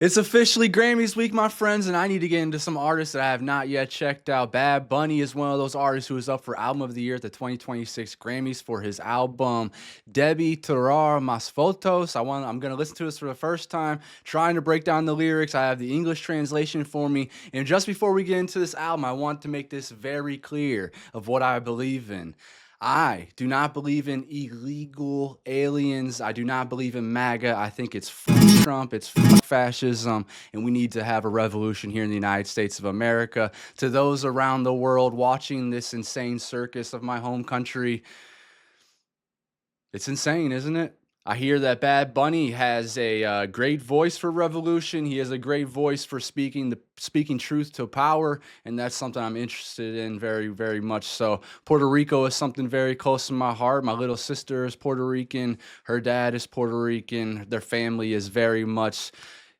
It's officially Grammys week, my friends, and I need to get into some artists that I have not yet checked out. Bad Bunny is one of those artists who is up for Album of the Year at the 2026 Grammys for his album DeBÍ TiRAR MáS FOToS. I'm going to listen to this for the first time, trying to break down the lyrics. I have the English translation for me, and just before we get into this album, I want to make this very clear of what I believe in. I do not believe in illegal aliens. I do not believe in MAGA. I think it's Trump, it's fascism, and we need to have a revolution here in the United States of America. To those around the world watching this insane circus of my home country, it's insane, isn't it? I hear that Bad Bunny has a great voice for revolution. He has a great voice for speaking truth to power, and that's something I'm interested in very, very much so. Puerto Rico is something very close to my heart. My little sister is Puerto Rican. Her dad is Puerto Rican. Their family is very much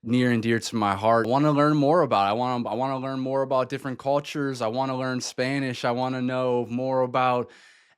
near and dear to my heart. I want to learn more about it. I want to learn more about different cultures. I want to learn Spanish. I want to know more about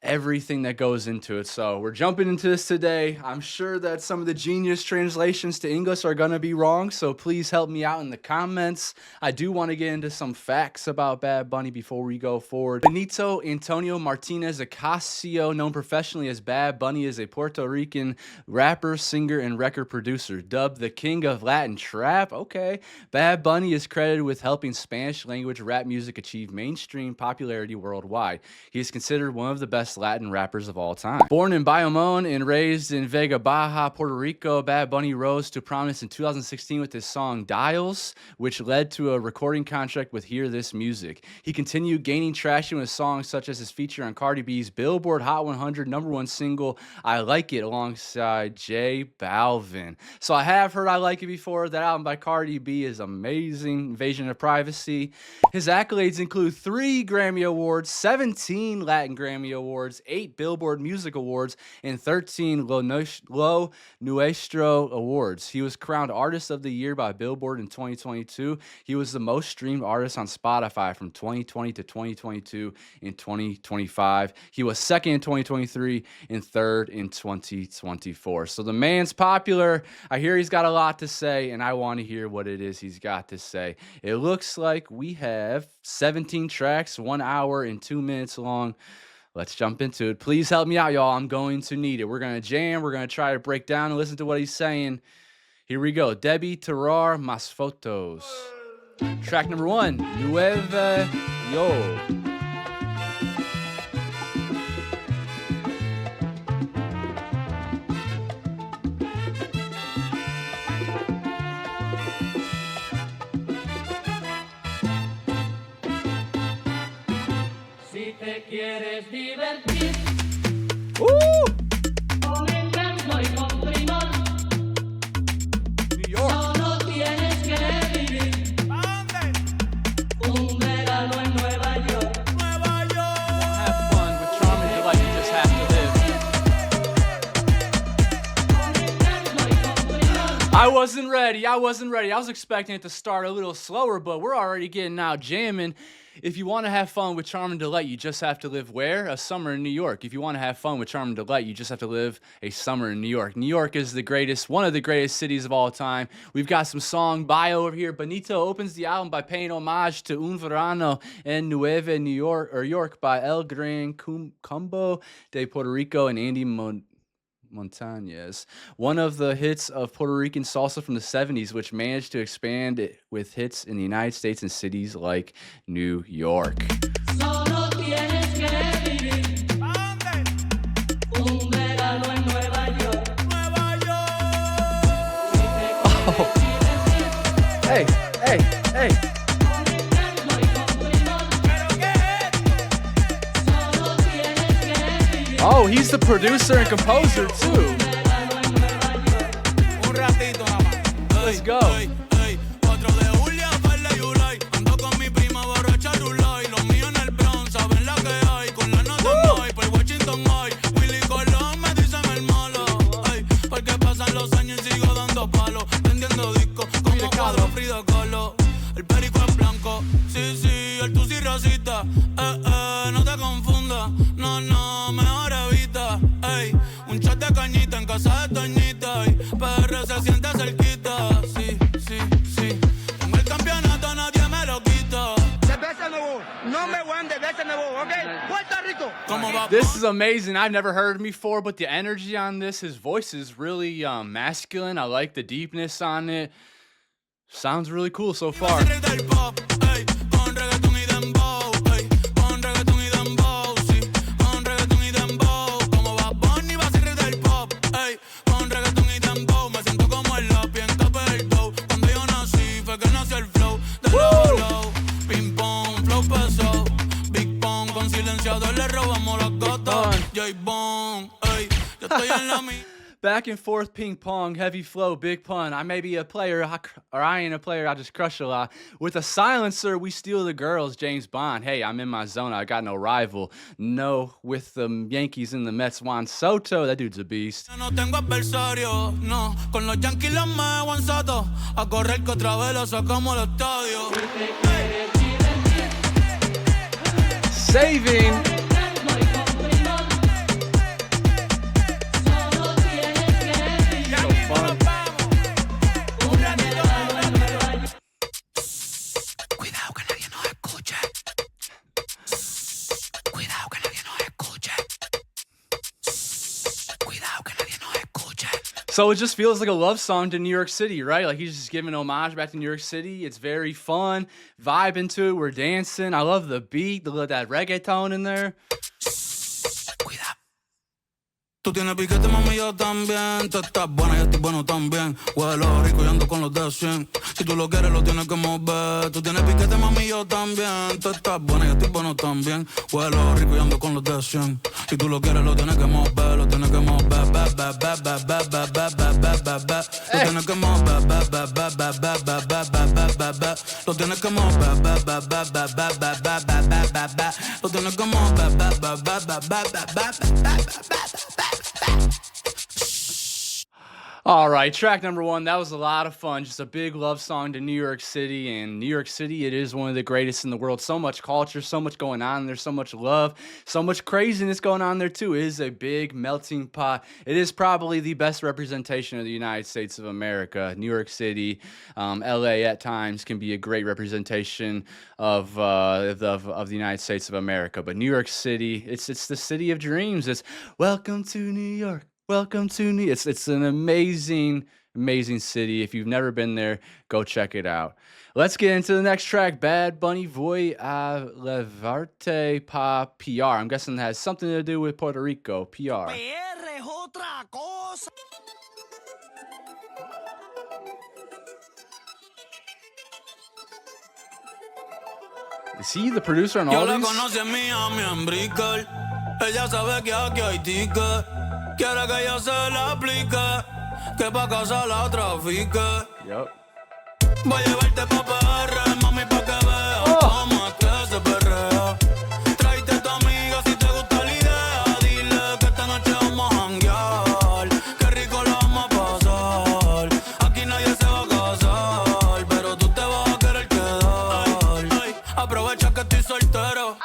everything that goes into it. So we're jumping into this today. I'm sure that some of the genius translations to English are going to be wrong, so please help me out in the comments. I do want to get into some facts about Bad Bunny before we go forward. Benito Antonio Martinez Ocasio, known professionally as Bad Bunny, is a Puerto Rican rapper, singer, and record producer. Dubbed the King of Latin Trap, okay. Bad Bunny is credited with helping Spanish language rap music achieve mainstream popularity worldwide. He is considered one of the best Latin rappers of all time. Born in Bayamón and raised in Vega Baja, Puerto Rico, Bad Bunny rose to prominence in 2016 with his song Dials, which led to a recording contract with Hear This Music. He continued gaining traction with songs such as his feature on Cardi B's Billboard Hot 100 #1 single, I Like It, alongside J Balvin. So I have heard I Like It before. That album by Cardi B is amazing. Invasion of Privacy. His accolades include 3 Grammy Awards, 17 Latin Grammy Awards, 8 Billboard Music Awards, and 13 Lo Nuestro Awards. He was crowned Artist of the Year by Billboard in 2022. He was the most streamed artist on Spotify from 2020 to 2022 and 2025. He was second in 2023 and third in 2024. So the man's popular. I hear he's got a lot to say, and I want to hear what it is he's got to say. It looks like we have 17 tracks, 1 hour and 2 minutes long. Let's jump into it. Please help me out, y'all. I'm going to need it. We're going to jam. We're going to try to break down and listen to what he's saying. Here we go. DeBÍ TiRAR MáS FOToS. Track number 1, nuevayol. Si te quieres divertir, con encanto y con primor, New York. solo tienes que vivir un verano en Nueva York. Have fun with charm and delight. You just have to live. Con encanto y con primor, I wasn't ready. I was expecting it to start a little slower, but we're already getting out jamming. If you want to have fun with charm and delight, you just have to live where? A summer in New York. If you want to have fun with charm and delight, you just have to live a summer in New York. New York is one of the greatest cities of all time. We've got some song bio over here. Benito opens the album by paying homage to Un Verano en Nueva York by El Gran Combo de Puerto Rico and Andy Montañez, one of the hits of Puerto Rican salsa from the 70s, which managed to expand it with hits in the United States and cities like New York. solo tienes que vivir un verano en Nueva York. Si te quieres divertir, Hey. con encanto y con primor, solo tienes que vivir. Oh, he's the producer and composer too. Un ratito nada más. Let's go. 4 de julio, Velda y Ulay. Ando con mi prima borracha Rulay. Los míos en el Bronx, saben la que hay. Con la nota hoy, por Washington hoy. Willy Colón me dicen el malo. Ey, porque pasan los años y sigo dando palos. Vendiendo discos como cuadro Frida Kahlo. El perico es blanco, sí, el tusi rosita. No te confundas, no, mejor evita. Ey, un shot de cañita en casa de Toñita. Ey, PR se siente cerquita, sí. This is amazing. I've never heard him before, but the energy on this, his voice is really masculine. I like the deepness on it. Sounds really cool so far. Del pop, ey, con reggaetón y dembow, ey, con reggaetón y dembow, sí, con reggaetón y dembow, como Bad Bunny va a ser del pop, ey, con reggaetón y dembow, me siento como el lápiz en tope del dough, cuando yo nací fue que nació el flow, de low, ping pong, flow pesado, big pong, con silenciador le robamos las gotas, J-Bone, ey, yo estoy en la mía. Back and forth ping pong, heavy flow, big pun. I may be a player, or I ain't a player, I just crush a lot. With a silencer, we steal the girls, James Bond. Hey, I'm in my zone, I got no rival. No, with the Yankees and the Mets, Juan Soto, that dude's a beast. No tengo adversario, no, con los Yankees los me Juan Soto, a correr que otra vez lo sacamos al estadio. Saving. Es muy complicado. Solo tienes que vivir. Fun. Cuidado que nadie nos escuche. Cuidado que nadie nos escuche. Cuidado que nadie nos escuche. So it just feels like a love song to New York City, right? Like he's just giving homage back to New York City. It's very fun, vibe into it. We're dancing. I love the beat, that reggaeton in there. Cuidado. Tú tienes piquete, mami, yo también. Tú estás buena, yo estoy bueno también. Huelo rico y ando con los de 100. Si tú lo quieres, lo tienes que mover. Tú tienes piquete, mami, yo también. Tú estás buena, yo estoy bueno también. Huelo rico y ando con los de 100. Si tú lo quieres, lo tienes que mover. Lo tienes que mover. Lo tienes que mover. Lo tienes que mover. Lo tienes que mover. All right, track number one. That was a lot of fun. Just a big love song to New York City. And New York City, it is one of the greatest in the world. So much culture, so much going on. There's so much love, so much craziness going on there too. It is a big melting pot. It is probably the best representation of the United States of America. New York City, LA at times can be a great representation of the United States of America. But New York City, it's the city of dreams. It's welcome to New York. Welcome to New. It's an amazing city. If you've never been there, go check it out. Let's get into the next track. Bad Bunny, Voy a llevarte pa PR. I'm guessing that has something to do with Puerto Rico. PR. PR es otra cosa. Is he the producer on Yo all la these? conocí en Miami, en Brickell. Ella sabe que aquí hay ticket. Quiere que yo se la aplique. Que pa' casa la trafique. Yep. Voy a llevarte pa' PR, mami, pa' que veas cómo es que se perrea. Tráete a tu amiga si te gusta la idea. Dile que esta noche vamos a janguear. Qué rico lo vamos a pasar. Aquí nadie se va a casar, pero tú te vas a querer quedar. Ay, aprovecha que estoy soltero.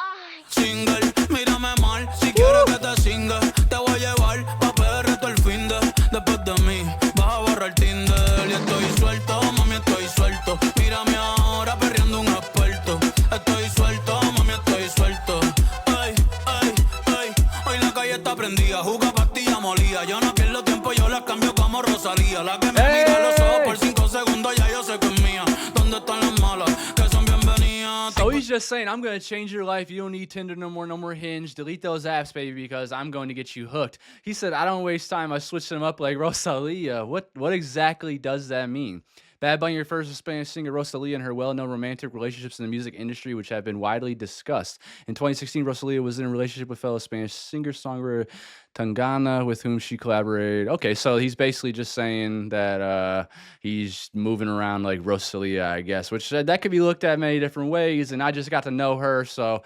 Single, mírame mal, si quieres que te singa. Te voy a llevar pa' PR todo el fin de. Después de mí, vas a borrar Tinder. Y estoy suelto, mami, estoy suelto. Mírame ahora perreando un experto. Estoy suelto, mami, estoy suelto. Ay, ay, ay. Hoy la calle está prendida, juca pastilla molía. Yo no pierdo tiempo, yo las cambio como Rosalía. La que me mira a los ojos por 5 segundos, ya yo sé que es mía. ¿Dónde están las malas? Que son bienvenidas. So he's just saying, I'm going to change your life. You don't need Tinder no more Hinge. Delete those apps, baby, because I'm going to get you hooked. He said, I don't waste time. I switched them up like Rosalia. What exactly does that mean? Bad Bunny refers to Spanish singer Rosalia and her well-known romantic relationships in the music industry, which have been widely discussed. In 2016, Rosalia was in a relationship with fellow Spanish singer-songwriter Tangana, with whom she collaborated. Okay, so he's basically just saying that he's moving around like Rosalia, I guess, which that could be looked at many different ways, and I just got to know her, so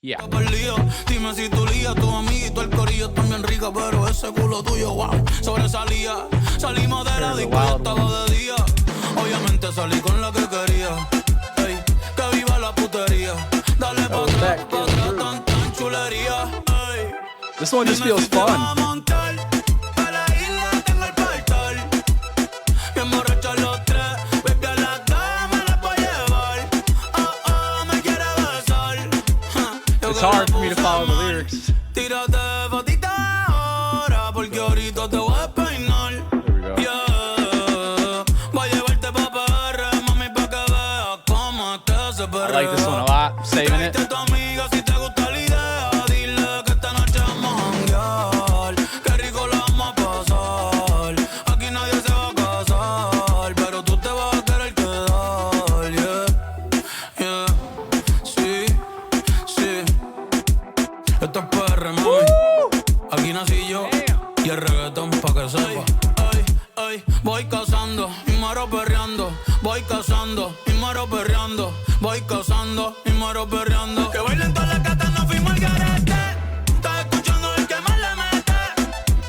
yeah. Dime si tu lía, tu amiguito, el corillo está bien rica, pero ese culo tuyo, wow, sobresalía. Salimos de la disco, yo estaba de día. Obviamente salí con la que quería. Ey, que viva la putería. Dale pa' atrás, tan chulería. Ey, This one just feels dime si te vas a fun. montar. A la isla tengo el portal. Bien borrachos los tres. Baby, a las dos me las voy a llevar. Oh, oh, me quiere besar. It's hard for me to follow the lyrics. Tírate que te voy a despeinar. There we go. Yeah. Voy a llevarte pa' PR, mami, pa' que veas cómo es que se I perrea. like this one a lot. I'm saving it. Tráete a tu amiga si te gusta la idea. Dile que esta noche vamos a janguear. Qué rico la vamos a pasar. Aquí nadie se va a casar, pero tú te vas a querer quedar. Yeah, yeah. Sí, sí. Esto es PR, mami. Aquí nací yo. Y el reggaetón pa' que sepa. Ay, ay, voy cazando y muero perreando. Voy cazando y muero perreando. Voy cazando y muero perreando. Que bailen todas las gatas, nos fuimos al garete. Estás escuchando el que más le mete.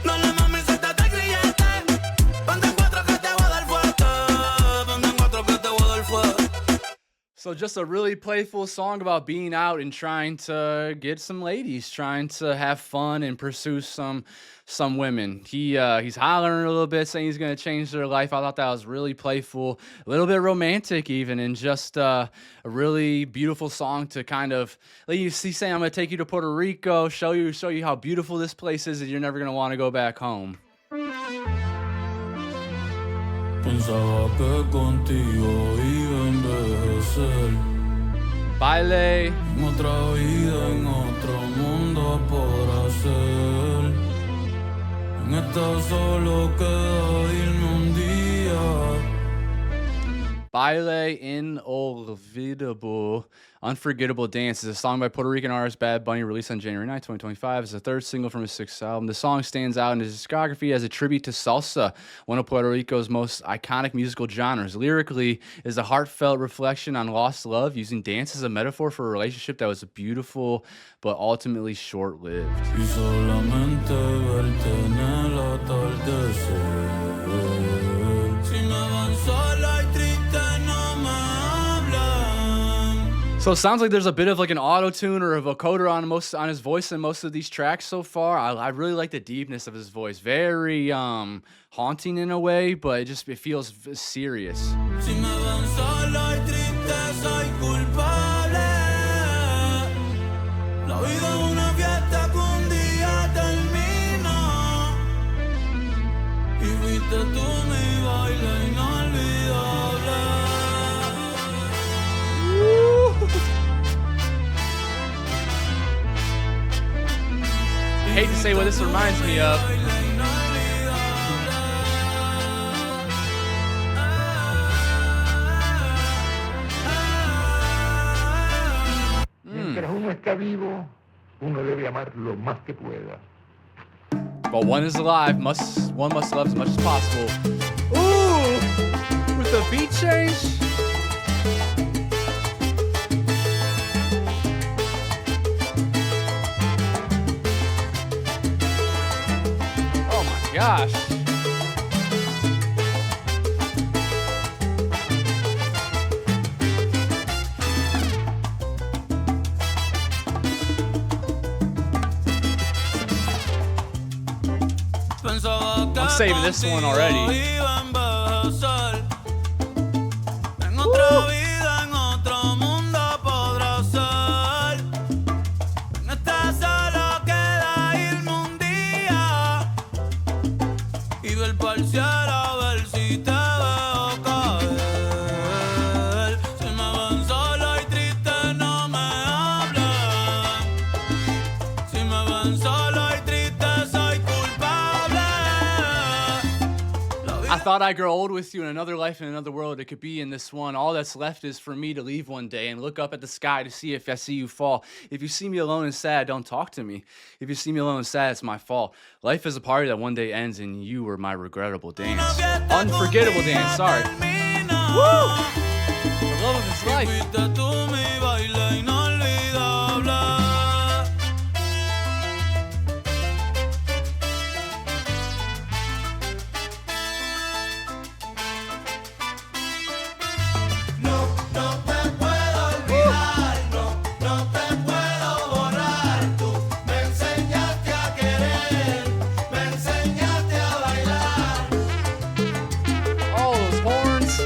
No le mames, suéltate el grillete. Ponte en cuatro que te voy a dar fuerte. Ponte en cuatro que te voy a dar fuerte. So just a really playful song about being out and trying to get some ladies, trying to have fun and pursue some women. He's hollering a little bit, saying he's gonna change their life. I thought that was really playful, a little bit romantic even, and just a really beautiful song to kind of let you see, saying I'm gonna take you to Puerto Rico, show you how beautiful this place is, and you're never gonna want to go back home. Pensaba que contigo iba a envejecer. Baile. En otra vida, en otro mundo por hacer. En esta solo queda irme un día. Baile Inolvidable, Unforgettable Dance is a song by Puerto Rican artist Bad Bunny, released on January 9, 2025. It's the third single from his sixth album. The song stands out in his discography as a tribute to salsa, one of Puerto Rico's most iconic musical genres. Lyrically, it is a heartfelt reflection on lost love, using dance as a metaphor for a relationship that was beautiful but ultimately short-lived. Y solamente verte en el atardecer. Si me van sola y triste no me hablan. So it sounds like there's a bit of like an auto-tune or a vocoder on his voice in most of these tracks so far. I really like the deepness of his voice. Very haunting in a way, but it feels serious. Si me van sola y triste soy culpable. La vida es una fiesta que un día termina. Y fuiste tú mi baile inolvidable. I hate to say what this reminds me of. Mientras uno está vivo, uno debe amar lo más que pueda. But one is alive, one must love as much as possible. Ooh! With the beat change. Oh my gosh. I'm saving this one already. En otra vida, en otro mundo podrá ser. En esta solo queda irme un día y ver parcial a ver si te veo caer. Si me ven sola y triste no me hablan. Si me ven sola y triste soy culpable. I thought I'd grow old with you in another life, in another world. It could be in this one. All that's left is for me to leave one day and look up at the sky to see if I see you fall. If you see me alone and sad, don't talk to me. If you see me alone and sad, it's my fault. Life is a party that one day ends, and you were my regrettable dance. Unforgettable dance, sorry. Woo! The love of his life. All those horns.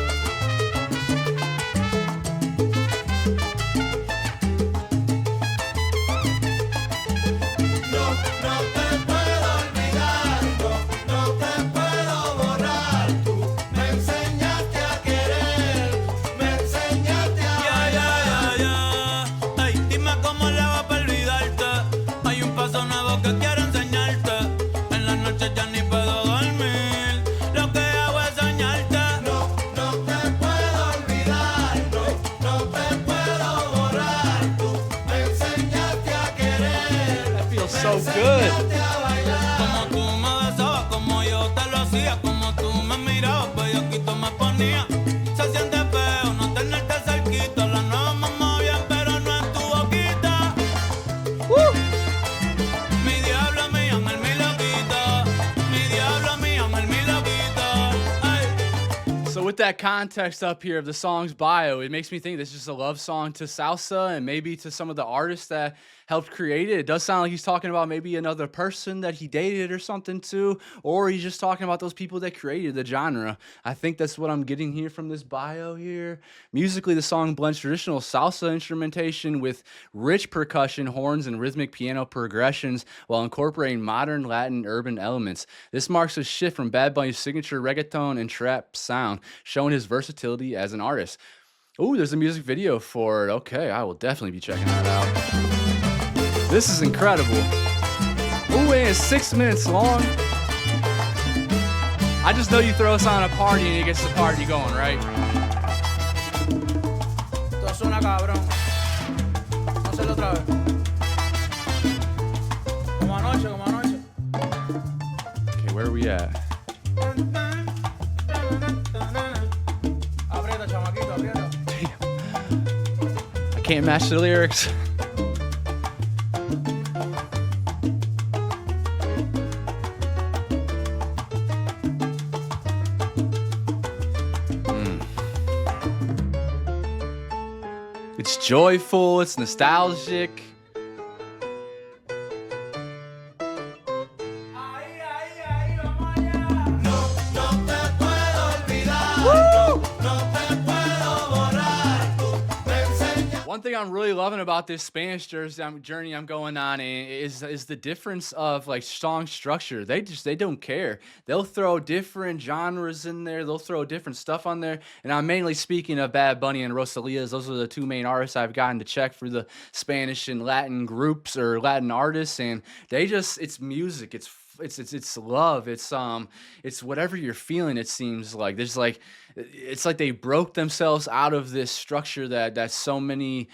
good. Como tú me besabas, como yo te lo hacía, como tú me mirabas, bellaquito me ponía. Se siente feo no tenerte cerquita. La nueva mamá bien, pero no en tu boquita. Mi diablo, mi ángel, mi loquita. Mi diablo, mi ángel, mi loquita. Ay. So with that context up here of the song's bio, it makes me think this is just a love song to salsa and maybe to some of the artists that helped create it. It does sound like he's talking about maybe another person that he dated or something too, or he's just talking about those people that created the genre. I think that's what I'm getting here from this bio here. Musically, the song blends traditional salsa instrumentation with rich percussion, horns, and rhythmic piano progressions while incorporating modern Latin urban elements. This marks a shift from Bad Bunny's signature reggaeton and trap sound, showing his versatility as an artist. Ooh, there's a music video for it. Okay, I will definitely be checking that out. This is incredible. Ooh, and it's 6 minutes long. I just know you throw us on a party and it gets the party going, right? Esto suena cabrón. Vamos a hacerlo otra vez. Como anoche, como anoche. Okay, where are we at? Aprieta, chamaquito, aprieta. I can't match the lyrics. It's joyful, it's nostalgic. Ay, ay, ay, vamos allá. No, no te puedo olvidar. No, no te puedo borrar. Tú me enseñas. One thing I'm really loving about this Spanish journey I'm going on is the difference of like song structure. They don't care. They'll throw different genres in there. They'll throw different stuff on there. And I'm mainly speaking of Bad Bunny and Rosalia's. Those are the two main artists I've gotten to check for the Spanish and Latin groups or Latin artists. And it's music. It's love. It's whatever you're feeling. It seems like it's like they broke themselves out of this structure that so many,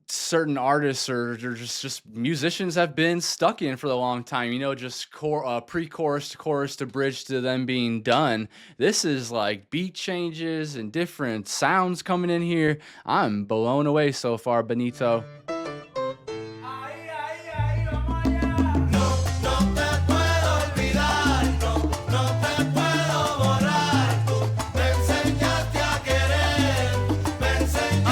certain artists or just musicians have been stuck in for a long time. Just pre-chorus to chorus to bridge to them being done. This is like beat changes and different sounds coming in here. I'm blown away so far, Benito. Ay, ay, ay, vamos allá. No, no te puedo olvidar. No, no te puedo borrar. Tú me enseñaste a querer. Me enseñaste a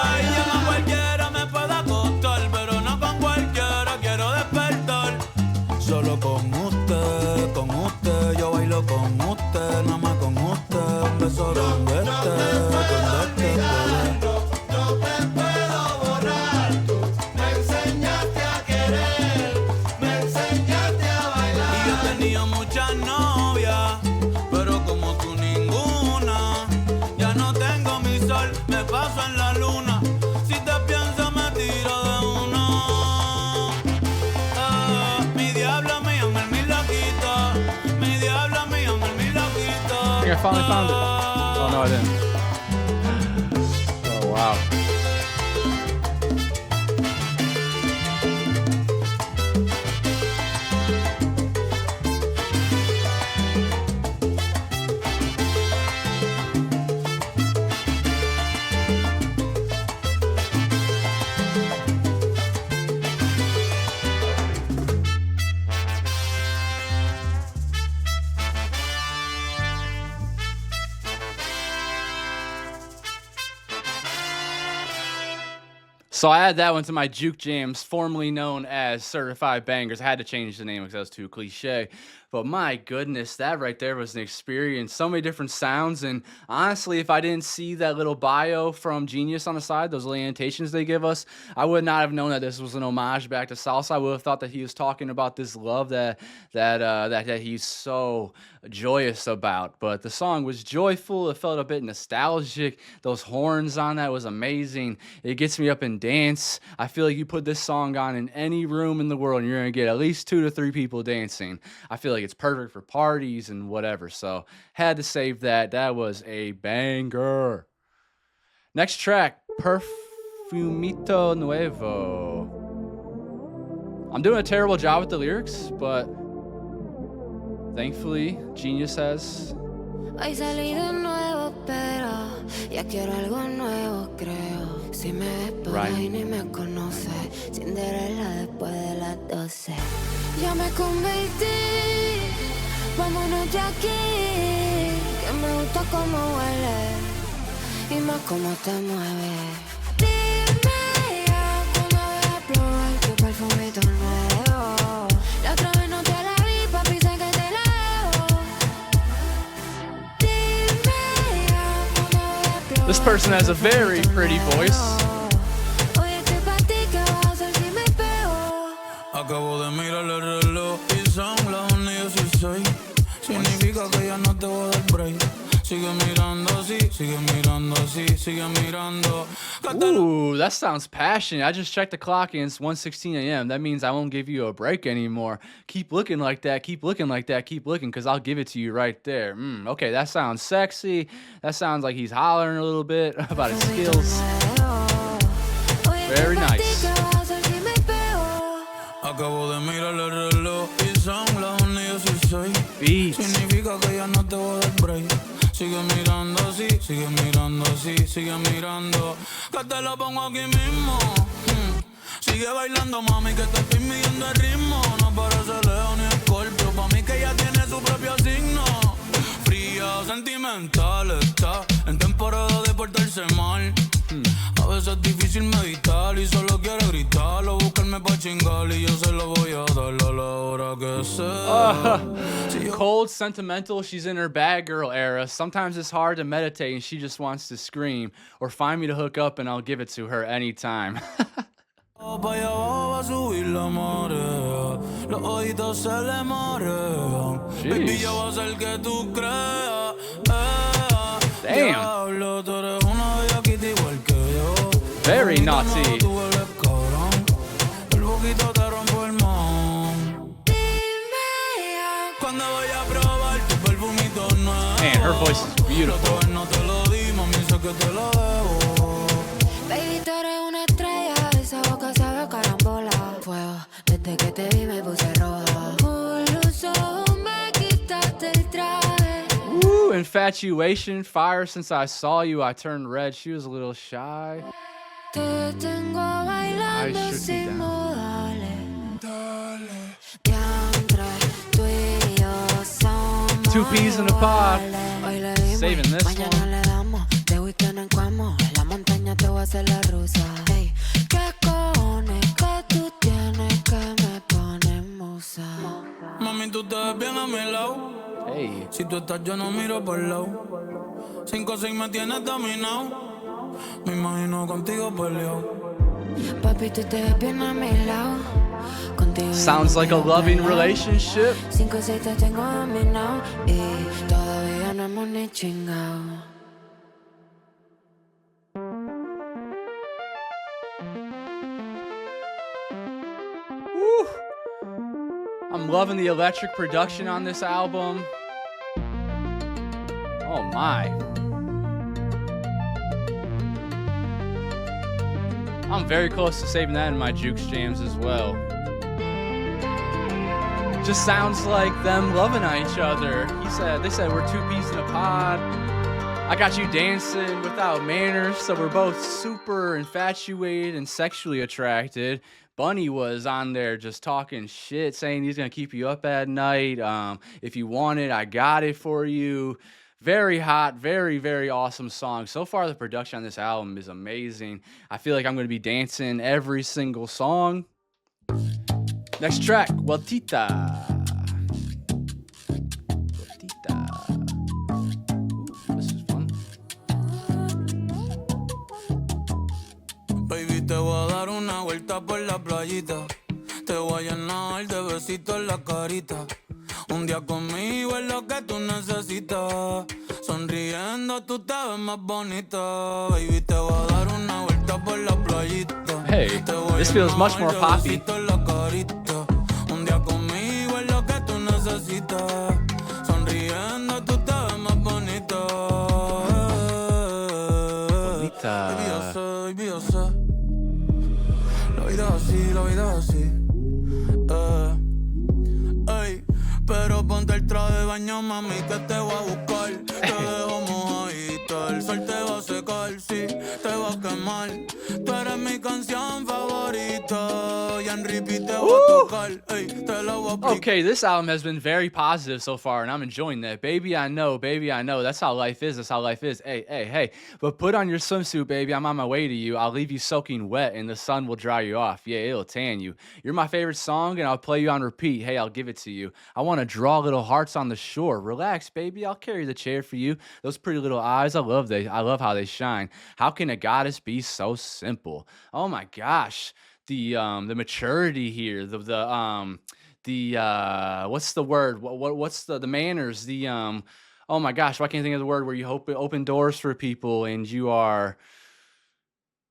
bailar. Ay, yo con cualquiera me puedo acostar, pero no con cualquiera quiero despertar. Solo con usted, yo bailo con usted, nada más con usted. Un beso donde esté, no te puedo borrar. Tú me enseñaste a querer, me enseñaste a bailar. Y yo he tenido muchas novias, pero como tú ninguna. Ya no tengo mi sol, me paso en la luna. Si te pienso me tiro de uno. Mi diablo, mi ángel, mi loquita. Mi diablo, mi ángel, mi loquita. I think I finally found it. Oh no, I didn't. Oh wow. So I add that one to my Juke Jams, formerly known as Certified Bangers. I had to change the name because that was too cliche. But my goodness, that right there was an experience. So many different sounds. And honestly, if I didn't see that little bio from Genius on the side, those little annotations they give us, I would not have known that this was an homage back to salsa. I would have thought that he was talking about this love that he's so joyous about. But the song was joyful. It felt a bit nostalgic. Those horns on that was amazing. It gets me up and dance. I feel like you put this song on in any room in the world and you're going to get at least 2 to 3 people dancing. I feel like it's perfect for parties and whatever. So had to save that. That was a banger. Next track, Perfumito Nuevo. I'm doing a terrible job with the lyrics, but thankfully, Genius has. Hoy salí de nuevo, pero ya quiero algo nuevo, creo. Si me ves por ahí ni me conoces, Cinderella después de las 12. Ya me convertí, vámonos de aquí, que me gusta cómo huele y más cómo te mueves. Dime ya cuando voy a probar tu perfumito nuevo. La otra vez no te la vi, papi, sé que te la debo. Dime ya cuando voy a probar. This person has a very pretty voice. Hoy estoy pa' ti, ¿qué vas a hacer si me pego? Acabo de mirar el reloj y son las 1:16. Significa que ya no te voy a dar break. Sigue mirando así, sigue mirando así, sigue mirando. Ooh, that sounds passionate. I just checked the clock and it's 1:16 a.m. That means I won't give you a break anymore. Keep looking like that, keep looking like that, keep looking, because I'll give it to you right there. Okay, that sounds sexy. That sounds like he's hollering a little bit about his skills. Very nice. Acabo de mirar el reloj y son las 1:16. Beats. Significa que ya no te voy a dar break. Sigue mirando así, sigue mirando así, sigue mirando. Que te lo pongo aquí mismo. Sigue bailando, mami, que te estoy midiendo el ritmo. No parece Leo ni Escorpio, pa' mí que ella tiene su propio signo. Fría, sentimental, está en temporada de portarse mal. A veces es difícil meditar y solo quiere gritar o buscarme pa' chingar y yo se lo voy a dar a la hora que sea. Cold, sentimental, she's in her bad girl era. Sometimes it's hard to meditate and she just wants to scream. Or find me to hook up and I'll give it to her anytime. Pa' allá abajo va a subir la marea, los ojitos se le marean. Baby, yo voy a hacer que tú creas. Damn. Diablo, tú eres una bellaquita igual que yo. Very naughty. Tú eres cabrón, el boquito te rompo el man. Cuando voy a probar tu perfumito nuevo. Man, her voice is beautiful. No te lo di, mami, sé que te lo debo. Baby, tú eres una estrella, esa boca sabe a carambola. Fuego, desde que te vi me puse roja. Por los ojos me quitaste el traje. Ooh, infatuation, fire. Since I saw you, I turned red. She was a little shy. Te tengo bailando I should be sin down. modales. Diantre, tú y yo somos 2 peas in a pod. iguales. Hoy le dimos, Saving this mañana one. le damos. De weekend en Cuamo, en la montaña te voy a hacer la rusa. Ey, ¿qué cojones que tú tienes que me pones musa? Mami, tú te ves bien a mi lado. Hey. Si tú estás, yo no miro por el lado. 5-6 me tienes dominado. Me imagino contigo peleado. Papi, tú te ves bien a mi lado. Contigo Sounds like a loving relationship. 5-6 te tengo dominado y todavía no hemos ni chingado. Woo. I'm loving the electric production on this album. Oh my. I'm very close to saving that in my Jukes jams as well. Just sounds like them loving each other. They said we're 2 peas in a pod. I got you dancing without manners, so we're both super infatuated and sexually attracted. Bunny was on there just talking shit, saying he's gonna keep you up at night. If you want it, I got it for you. Very hot, very, very awesome song. So far, the production on this album is amazing. I feel like I'm gonna be dancing every single song. Next track, Weltita. Weltita. Ooh, this is fun. Baby, te voy a dar una vuelta por la playita. Te voy a llenar de besitos en la carita. Un día conmigo es lo que tú necesitas. Sonriendo tú te ves más bonita. Baby, te voy a dar una vuelta por la playita. Hey, this feels much more poppy. Un día conmigo es lo que tú necesitas. Sonriendo tú te ves más bonita. Baby, yo sé, baby, yo sé. La vida es así, la vida es así. mami que te voy a buscar. Te dejo mojadita, el sol te va a secar, sí, te va a quemar. Tú eres mi canción favorita y en repeat te voy a tocar, ey, te la voy a aplicar. Okay, this album has been very positive so far, and I'm enjoying that. Baby, I know, baby, I know. That's how life is. That's how life is. Hey, hey, hey. But put on your swimsuit, baby. I'm on my way to you. I'll leave you soaking wet, and the sun will dry you off. Yeah, it'll tan you. You're my favorite song, and I'll play you on repeat. Hey, I'll give it to you. I want to draw little hearts on the shore. Relax, baby. I'll carry the chair for you. Those pretty little eyes, I love how they shine. How can a goddess be so simple? Oh my gosh. The maturity here, what's the word? What's the manners? Oh my gosh, why can't I think of the word where you open doors for people and you are.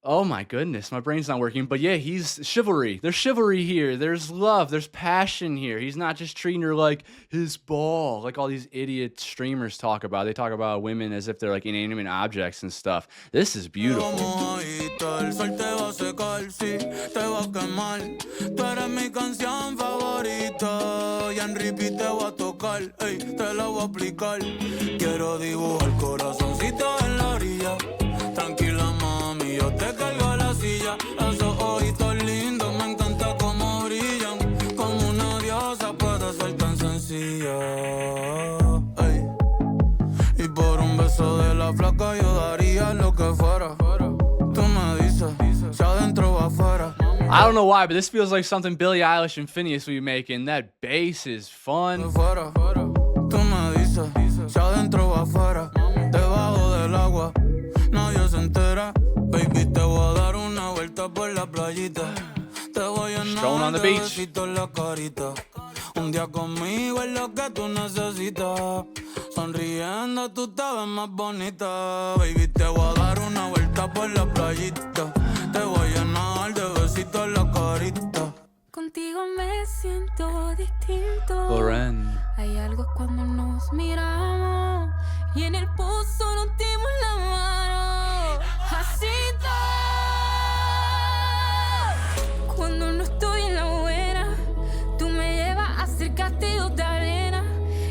Oh my goodness, my brain's not working. But yeah, he's chivalry. There's chivalry here. There's love. There's passion here. He's not just treating her like his ball, like all these idiot streamers talk about. They talk about women as if they're like inanimate objects and stuff. This is beautiful. El sol te va a secar, sí, te va a quemar. Tú eres mi canción favorita y en repeat te voy a tocar, ey, te la voy a aplicar. Quiero dibujar corazoncito en la orilla. Tranquila, mami, yo te cargo la silla. Esos ojitos lindos, me encanta cómo brillan. Como una diosa puede ser tan sencilla. Ey. Y por un beso de la flaca yo daría lo que fuera. Tú me dices, si adentro o afuera. I don't know why, but this feels like something Billie Eilish and Phineas would be making. That bass is fun. Tú me dices, si adentro o afuera. Debajo del agua, nadie se entera. Baby, te voy a dar una vuelta por la playita. Te voy a llenar de besitos en la carita. Un día conmigo es lo que tú necesitas. Sonriendo tú te ves más bonita. Baby, te voy a dar una vuelta por la playita. Te voy a llenar de besitos en la carita. Contigo me siento distinto. Kloufrens. Hay algo cuando nos miramos y en el pozo nos dimos la mano. Así está. Cuando no estoy en la buena, tú me llevas a hacer castillos de arena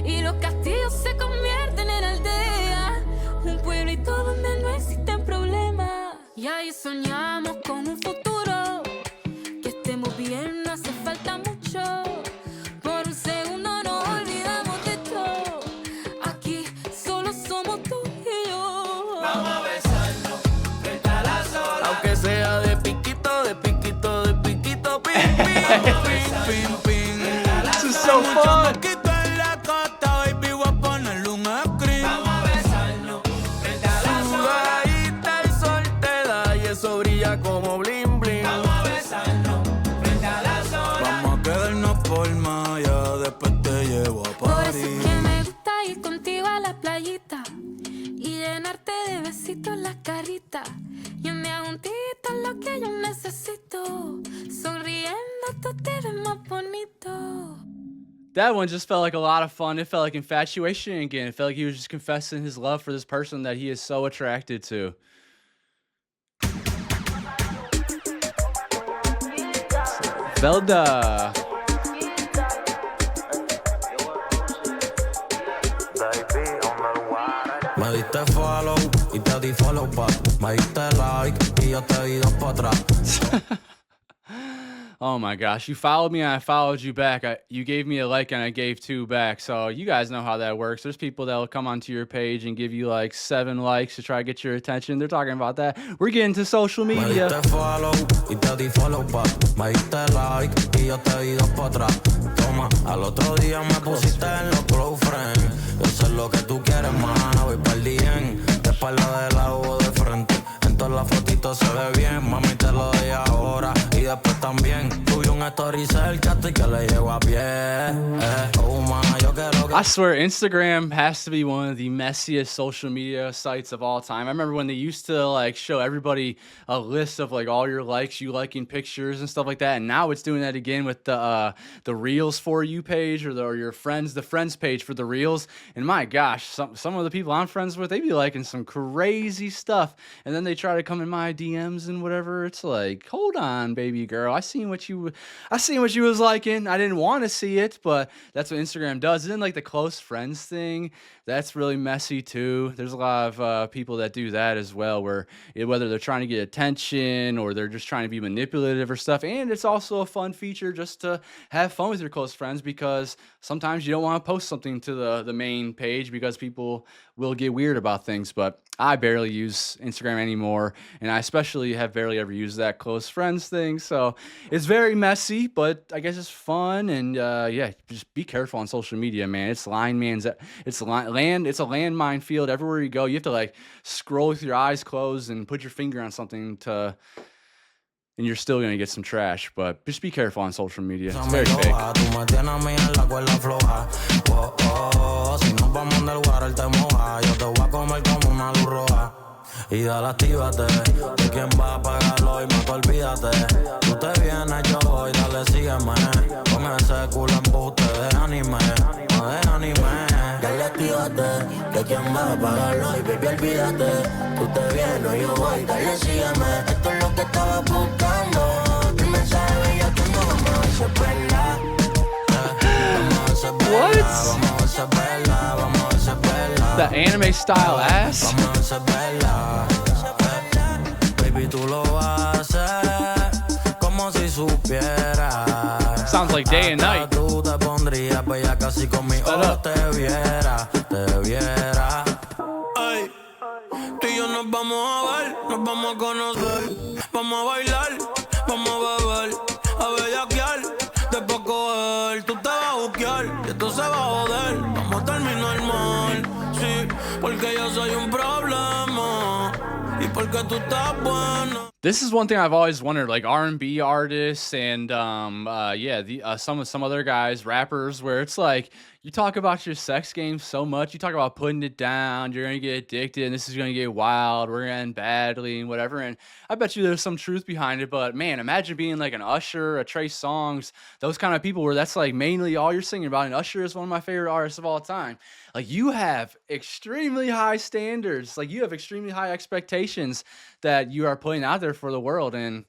y los castillos se convierten en aldeas. Un pueblito donde no existen problemas. Y ahí soñamos con un futuro. Que estemos bien, no hace falta mucho. Por un segundo nos olvidamos de todo. Aquí solo somos tú y yo. Vamos a besarnos frente a la sola. Aunque sea de piquito, de piquito, de piquito, pim, pim, pim, pim, pim. This is so fun. En la costa, baby, voy a ponerle un screen. Vamos a besarnos frente a la sola. Sudadita el sol te da y eso brilla como bling bling. Vamos a besarnos frente a la sola. Vamos a quedarnos por Maya, después te llevo a Por eso es París. que me gusta ir contigo a la playita y llenarte de besitos la carita. Y un día juntito es lo que yo necesito. Sonriendo tú te ves más bonito. That one just felt like a lot of fun. It felt like infatuation again. It felt like he was just confessing his love for this person that he is so attracted to. Velda. Me diste follow y te di follow back. Me diste like y yo te di dos para atrás. Oh my gosh, you followed me and I followed you back. You gave me a like and I gave 2 back. So you guys know how that works. There's people that will come onto your page and give you like 7 likes to try to get your attention. They're talking about that. We're getting to social Me media. diste follow y te di follow back. Me diste like y yo te di dos para atrás. Toma, al otro día me pusiste en los kloufrens. Yo sé lo que tú quieres, mana, voy pa'l bien. De espalda de lado o de frente. En todas las fotitos se ve bien. Mami, te lo doy ahora y después también. Tuve un story cerca y que le llevo a pie. Oh, ma, yo quiero que... I swear, Instagram has to be one of the messiest social media sites of all time. I remember when they used to like show everybody a list of like all your likes, you liking pictures and stuff like that. And now it's doing that again with the Reels for you page or your friends, the friends page for the Reels. And my gosh, some of the people I'm friends with, they be liking some crazy stuff. And then they try to come in my DMs and whatever. It's like, hold on, baby girl. I seen what you I seen what you was liking. I didn't want to see it, but that's what Instagram does. And then like the close friends thing, that's really messy too. There's a lot of people that do that as well, where whether they're trying to get attention or they're just trying to be manipulative or stuff. And it's also a fun feature just to have fun with your close friends, because sometimes you don't want to post something to the main page because people will get weird about things. But I barely use Instagram anymore, and I especially have barely ever used that close friends thing. So it's very messy, but I guess it's fun. And yeah, just be careful on social media, man. It's a landmine field everywhere you go. You have to like scroll with your eyes closed and put your finger on something and you're still gonna get some trash. But just be careful on social media. It's very fake. Y dale, actívate, de quién va a pagarlo y mejor olvídate. Tú te vienes, yo voy, dale, sígueme. Con ese culo embuste de anime, no de anime. Dale, actívate, de quién va a pagarlo y baby, olvídate. Tú te vienes, yo voy, dale, sígueme. Esto es lo que estaba buscando. Tu mensaje bella que no vamos a hacer perla. Vamos a hacer perla, vamos a hacer perla, vamos a hacer perla. The anime style ass. Vamos a hacer perla. Baby, tú lo haces como si supieras. Sounds like day and night. Tú te pondrías bella casi conmigo te viera, te viera. Ay, tú y yo nos vamos a ver, nos vamos a conocer, vamos a bailar, vamos a beber, a bellaquear, después coger, tú te vas a buquear y esto se va a joder, vamos a terminar mal, sí, porque yo soy un problema y porque tú estás buena. This is one thing I've always wondered, like R&B artists and some other guys, rappers, where it's like you talk about your sex game so much, you talk about putting it down, you're gonna get addicted, and this is gonna get wild, we're gonna end badly and whatever. And I bet you there's some truth behind it. But man, imagine being like an Usher, a Trey Songz, those kind of people where that's like mainly all you're singing about. And Usher is one of my favorite artists of all time. Like you have extremely high standards, like you have extremely high expectations that you are putting out there for the world. And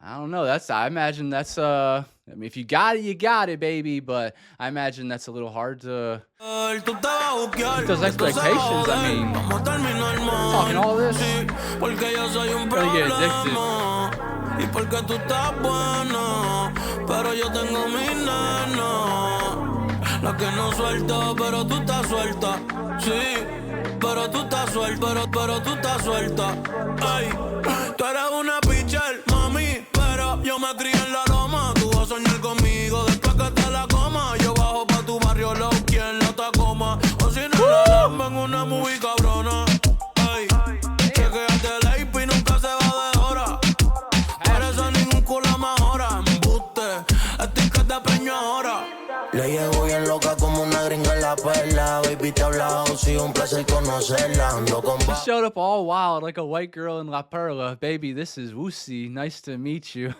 I don't know, I imagine that's I mean, if you got it, you got it, baby. But I imagine that's a little hard to meet those expectations. I mean, talking all this, gonna get addicted. Y porque tú estás buena, pero yo tengo mi nena, la que no suelta, pero tú estás suelta, sí, pero tú estás suelta, pero tú estás suelta. Ay, tú eres una pitcher, mami, pero yo me crié en la loma. Tú vas a soñar conmigo después que te la coma. Yo bajo pa' tu barrio, low, quien la Tacoma. O si no la lamba en una movie cabrona. Ay, chequeate el AP y nunca se va de hora. Por eso ningún culo mejora. Embuste, estoy que te preño ahora. Le llevo bien loca como una gringa en la perla. Baby, te he hablado, sí, un placer conocerla. Ando con She showed up all wild like a white girl in La Perla. Baby, this is Woosie. Nice to meet you.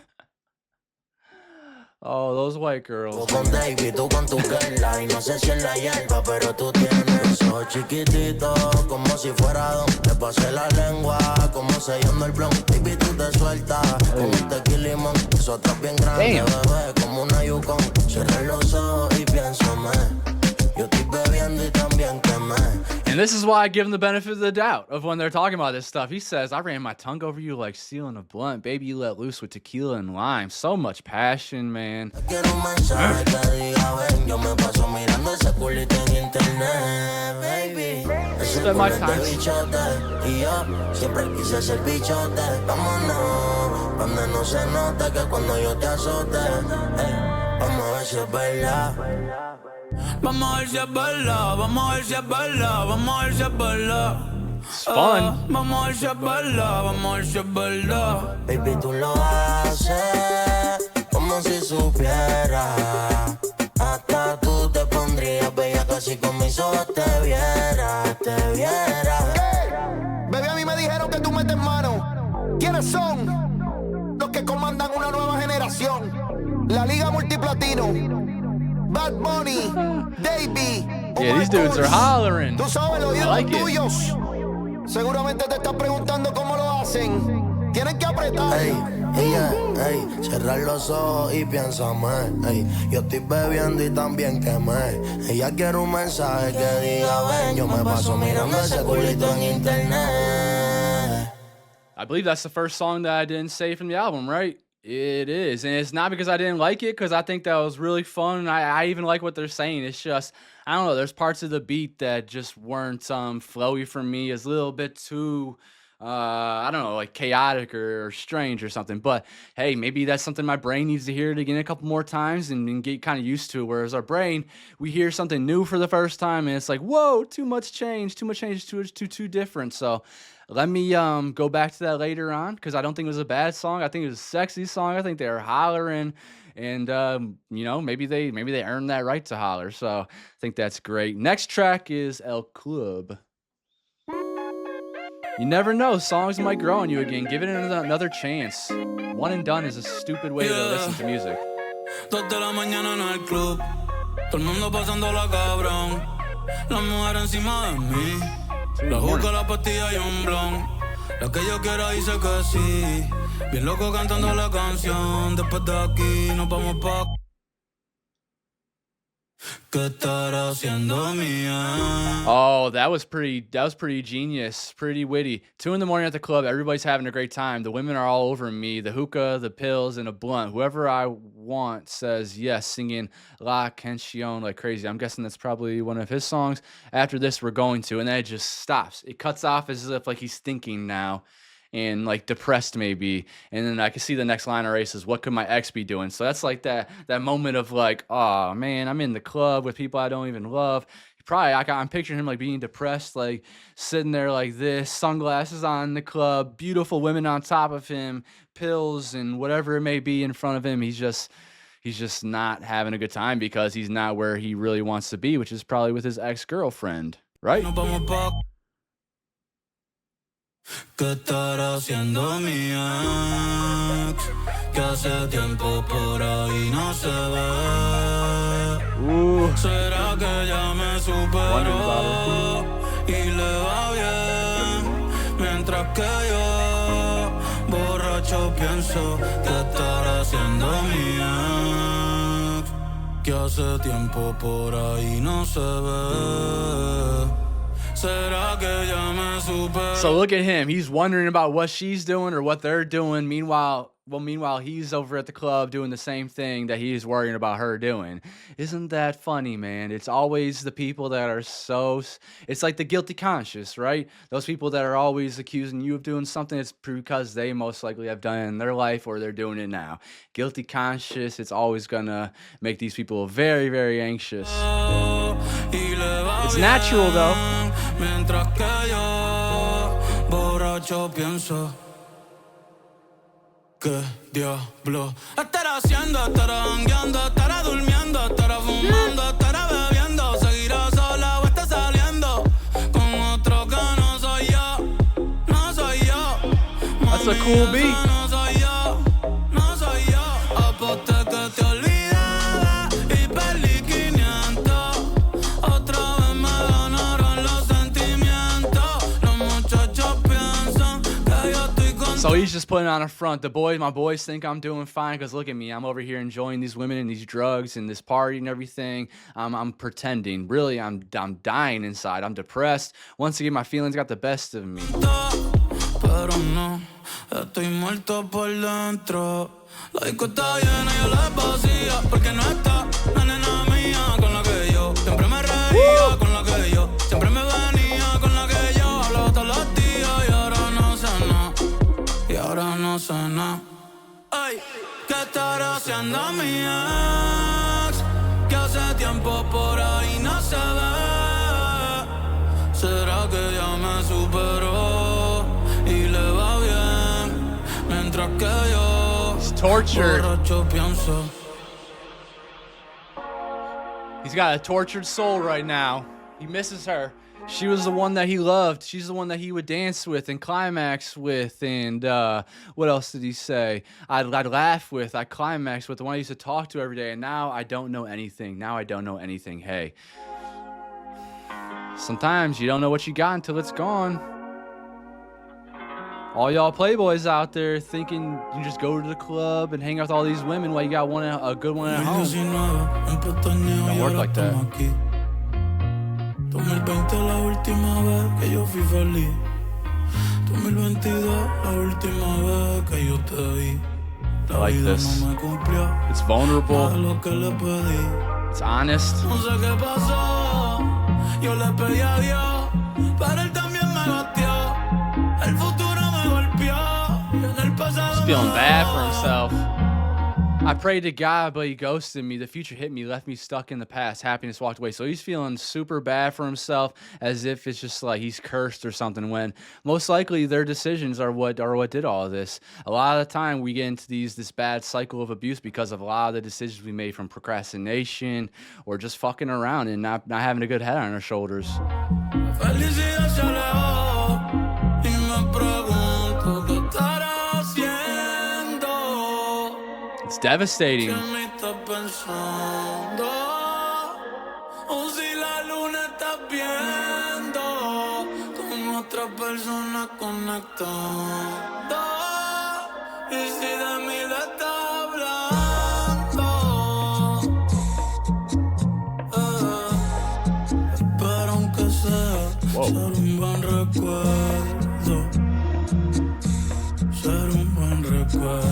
Oh, those white girls. Con David, tú con tu girla. Y no sé si es la hierba, pero tú tienes eso chiquitito, como si fuera don. Le pasé la lengua, como sellando el blon. Baby, tú te sueltas con un tequila y limón. Eso está bien grande, bebé, como una Yukon. Cierra los ojos y piénsame. Yo estoy bebiendo y también quemé. And this is why I give him the benefit of the doubt of when they're talking about this stuff. He says, I ran my tongue over you like stealing a blunt. Baby, you let loose with tequila and lime. So much passion, man. Quiero un mensaje que diga, ven, yo me paso mirando ese culito en internet, baby. Spend my time. Y yo siempre quise ser bichote. Vámonos, donde no se note que cuando yo te azote. Vamos a ver si es verdad. Vamos a ver si es verdad, vamos a ver si es verdad, vamos a ver si es verdad. It's fun. Vamos a ver si es verdad, vamos a ver si es verdad. Baby, tú lo haces como si supieras. Hasta tú te pondrías bella casi con mis ojos te viera, te viera. Baby, a mí me dijeron que tú metes mano. ¿Quiénes son? Los que comandan una nueva generación. La Liga Multiplatino. Bad Bunny, DeBí. Yeah, these dudes are hollering. Tú sabes, los I ídolos like it. tuyos. Seguramente te estás preguntando cómo lo hacen. Tienes que apretar. Ey, ella, ey, cerrar los ojos y piénsame. Ey, yo estoy bebiendo y también quemé. Ella quiere un mensaje que diga ven. Yo me paso mirando ese culito en internet. I believe that's the first song that I didn't say from the album, right? It is. And it's not because I didn't like it, because I think that was really fun. And I even like what they're saying. It's just, I don't know, there's parts of the beat that just weren't flowy for me. It's a little bit too, I don't know, like chaotic or strange or something. But hey, maybe that's something my brain needs to hear it again a couple more times and get kind of used to. Whereas our brain, we hear something new for the first time and it's like, whoa, too much change, too different. So let me go back to that later on, because I don't think it was a bad song. I think it was a sexy song. I think they were hollering, and you know, maybe they earned that right to holler. So I think that's great. Next track is El Club. You never know, songs might grow on you again. Give it another chance. One and done is a stupid way to listen to music. 2 de la mañana en el club, todo el mundo pasándola cabrón. La mujer encima de mí, la juca, la pastilla y un blon. La que yo quiera dice que sí. Bien loco cantando la canción. Después de aquí nos vamos pa'. ¿Qué estará haciendo mía? Oh, that was pretty genius, pretty witty. 2 in the morning at the club, everybody's having a great time. The women are all over me, the hookah, the pills, and a blunt. Whoever I want says yes, singing La Canción like crazy. I'm guessing that's probably one of his songs. After this, we're going to, and then it just stops. It cuts off as if like he's thinking now, and like depressed maybe, and then I can see the next line erases, what could my ex be doing? So that's like that moment of like, oh man, I'm in the club with people I don't even love. Probably I'm picturing him like being depressed, like sitting there like this, sunglasses on in the club, beautiful women on top of him, pills and whatever it may be in front of him. He's just not having a good time because he's not where he really wants to be, which is probably with his ex-girlfriend, right? ¿Qué estará haciendo mi ex? Que hace tiempo por ahí no se ve. ¿Será que ya me superó y le va bien? Mientras que yo, borracho, pienso que estará haciendo mi ex. Que hace tiempo por ahí no se ve. So look at him. He's wondering about what she's doing or what they're doing. Meanwhile, he's over at the club doing the same thing that he's worrying about her doing. Isn't that funny, man? It's always the people that are it's like the guilty conscience, right? Those people that are always accusing you of doing something, it's because they most likely have done it in their life or they're doing it now. Guilty conscious, it's always gonna make these people very, very anxious. It's natural, though. Mientras que yo, borracho, pienso que diablo estará haciendo, estará jangueando, estará durmiendo, estará fumando, estará bebiendo, seguirá sola o está saliendo con otro que no soy yo, no soy yo. That's a cool beat. No soy yo, no soy yo. Aposté que te olvidaba y perdí 500. Otra vez me ganaron los sentimientos. Los muchachos piensan que yo estoy con. So he's just putting on a front. My boys think I'm doing fine because look at me. I'm over here enjoying these women and these drugs and this party and everything. I'm pretending. Really, I'm dying inside. I'm depressed. Once again, my feelings got the best of me. Pero no, estoy muerto por dentro. La disco está llena y la vacía porque no está la nena mía con la que yo siempre me reía, con la que yo siempre me venía, con la que yo hablaba todos los días y ahora no sé nada, y ahora no sé nada. Ay, ¿qué estará haciendo mi ex? Que hace tiempo por ahí no se ve. ¿Será que ya me superó y le va bien? Mientras que yo, borracho, pienso. He's got a tortured soul right now. He misses her. She was the one that he loved. She's the one that he would dance with and climax with. And what else did he say? I'd laugh with. I'd climax with. The one I used to talk to every day. And now I don't know anything. Hey, sometimes you don't know what you got until it's gone. All y'all playboys out there thinking you can just go to the club and hang out with all these women while you got a good one at home. Don't work like that. 2020 la última vez que yo fui feliz. 2022 la última vez que yo te vi. I like this. It's vulnerable. It's honest. No sé qué pasó. Yo le pedí a Dios, pero él también me batió. El futuro me golpeó. En el pasado. He's feeling bad for himself. I prayed to God, but he ghosted me. The future hit me, left me stuck in the past. Happiness walked away. So he's feeling super bad for himself, as if it's just like he's cursed or something, when most likely their decisions are what did all of this. A lot of the time we get into this bad cycle of abuse because of a lot of the decisions we made from procrastination or just fucking around and not having a good head on our shoulders. Felicidad se alejó y me pregunto qué estará haciendo. It's devastating. ¿Qué me estás pensando? O si la luna estás viendo con otra persona conectando. Y si de mí le estás hablando, pero aunque sea ser un buen recuerdo, ser un buen recuerdo.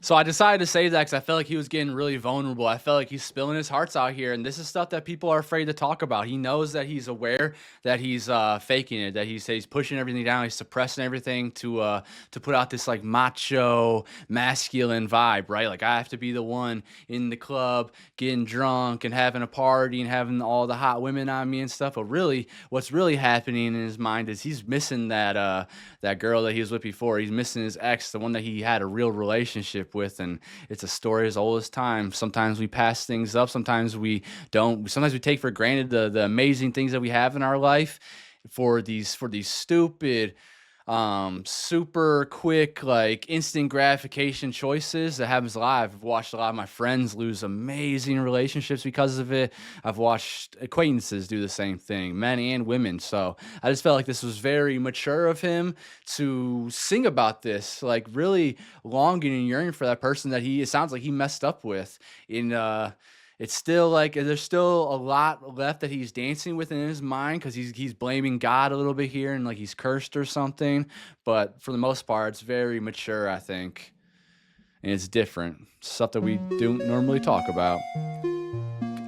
So I decided to say that because I felt like he was getting really vulnerable. I felt like he's spilling his hearts out here, and this is stuff that people are afraid to talk about. He knows that he's aware that he's faking it, that he's pushing everything down, he's suppressing everything to put out this like macho, masculine vibe, right? Like I have to be the one in the club getting drunk and having a party and having all the hot women on me and stuff. But really, what's really happening in his mind is he's missing that girl that he was with before. He's missing his ex, the one that he had a real relationship with, and it's a story as old as time. Sometimes we pass things up, sometimes we don't. Sometimes we take for granted the amazing things that we have in our life for these stupid super quick, like instant gratification choices. That happens a lot. I've watched a lot of my friends lose amazing relationships because of it. I've watched acquaintances do the same thing, men and women. So I just felt like this was very mature of him to sing about this, like really longing and yearning for that person that it sounds like he messed up with. It's still like there's still a lot left that he's dancing with in his mind, because he's blaming God a little bit here and like he's cursed or something. But for the most part, it's very mature, I think, and it's different. Stuff that we don't normally talk about.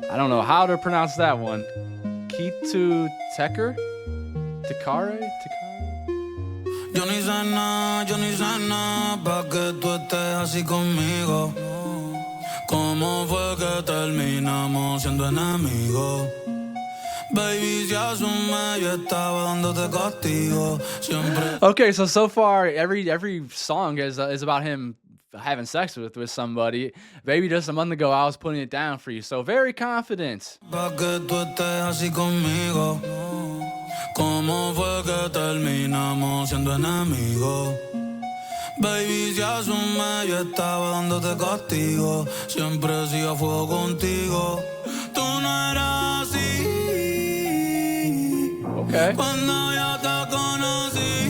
I don't know how to pronounce that one. Ketu tecre? Tecre? Yo ni sé nada, pa' que tú estés así conmigo. ¿Cómo fue que terminamos siendo enemigos? Baby, si asume, yo estaba dándote castigo. Siempre. Okay, so far every song is about him having sex with somebody. Baby, just a month ago I was putting it down for you, so very confident. Pa' que tú estés así conmigo. ¿Cómo fue que terminamos siendo enemigos? Baby, si asume, yo estaba dándote castigo. Siempre he sido a fuego contigo. Tú no eras así. Okay. Cuando yo te conocí,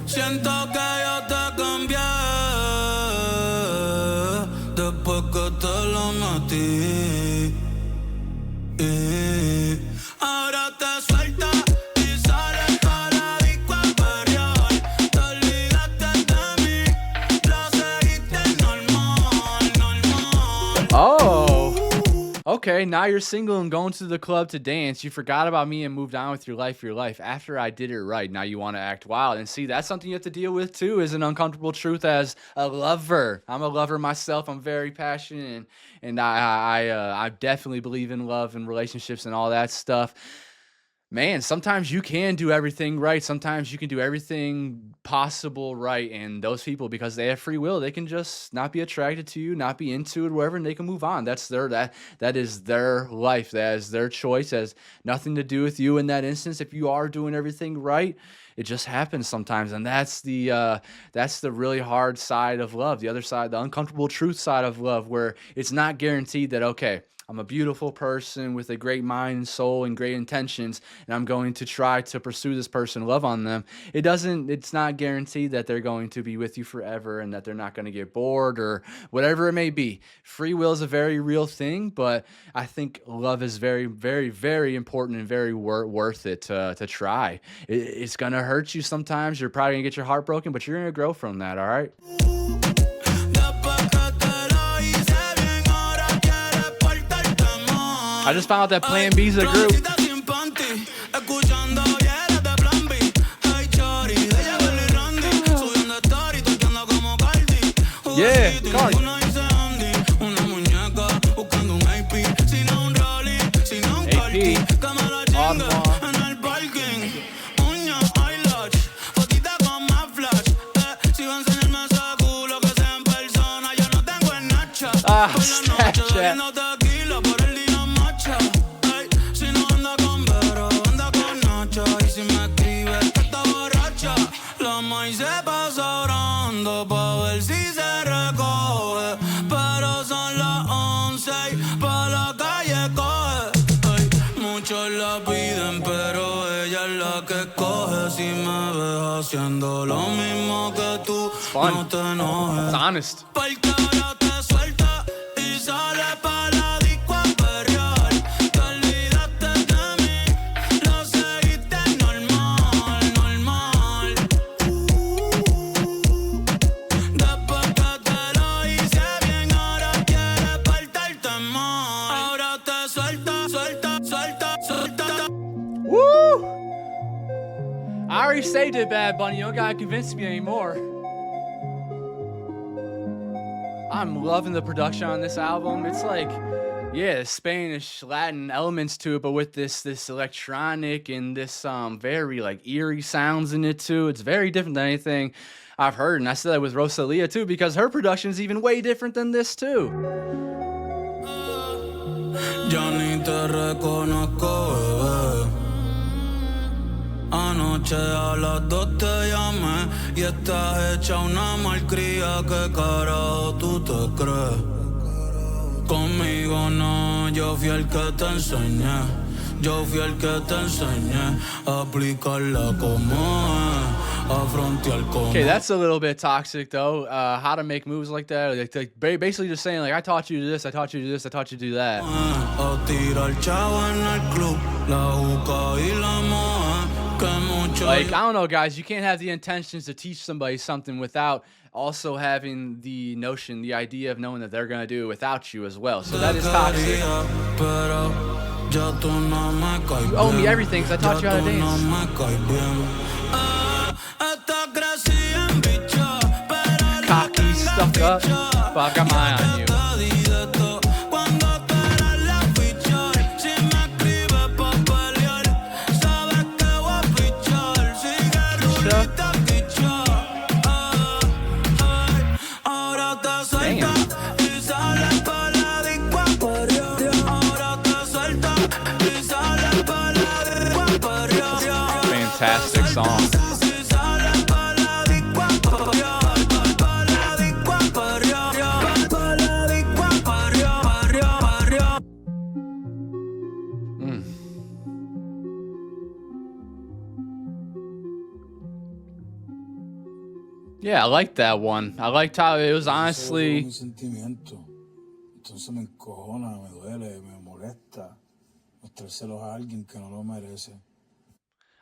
siento que yo te cambié. Después que te lo metí. Ahora te sueltas. Oh, okay, now you're single and going to the club to dance. You forgot about me and moved on with your life after I did it right. Now you want to act wild. And see, that's something you have to deal with too, is an uncomfortable truth as a lover. I'm a lover myself. I'm very passionate, and I definitely believe in love and relationships and all that stuff. Man, sometimes you can do everything right. Sometimes you can do everything possible right. And those people, because they have free will, they can just not be attracted to you, not be into it, whatever, and they can move on. That's that is their life. That is their choice. It has nothing to do with you in that instance. If you are doing everything right, it just happens sometimes. And that's the really hard side of love. The other side, the uncomfortable truth side of love, where it's not guaranteed that, okay, I'm a beautiful person with a great mind and soul and great intentions, and I'm going to try to pursue this person, love on them. It's not guaranteed that they're going to be with you forever and that they're not going to get bored or whatever it may be. Free will is a very real thing, but I think love is very, very, very important and very worth it to try. It's going to hurt you sometimes. You're probably going to get your heart broken, but you're going to grow from that, all right? I just found out that Plan B's a group. Yeah, Cardi. AP. Oddball. Snapchat. Haciendo lo mismo que tú, fun. no te enojes. It's honest. Porque ahora te suelta y sale pa' la disco a perrear. Te olvidaste de mí, lo seguiste normal, normal. Después que te lo hice bien, ahora quieres parterte mal. Ahora te suelta, suelta, suelta, suelta. Woo! I already saved it, Bad Bunny. You don't gotta convince me anymore. I'm loving the production on this album. It's like, yeah, Spanish, Latin elements to it, but with this electronic and this very like eerie sounds in it too. It's very different than anything I've heard, and I said that with Rosalia too, because her production is even way different than this too. Ya ni te reconozco, bebé. Anoche a las 2 te llamé y estás hecha una malcría. ¿Qué carajo tú te crees? Conmigo no, yo fui el que te enseñé. Yo fui el que te enseñé a aplicarla como es, a frontear como. Okay, that's a little bit toxic though. How to make moves like that. Like basically just saying like, I taught you to do this, I taught you to do this, I taught you to do that. A tirar chavo en el club, la juca y la moja. Like, I don't know, guys, you can't have the intentions to teach somebody something without also having the notion, the idea of knowing that they're going to do it without you as well. So that is toxic. You owe me everything because I taught you how to dance. Cocky, stuck up, but I've got my eye on you. Fantastic song. Yeah, I liked that one. I liked how it was honestly. Entonces me encojona, me duele, me molesta mostrárselos a alguien que no lo merece.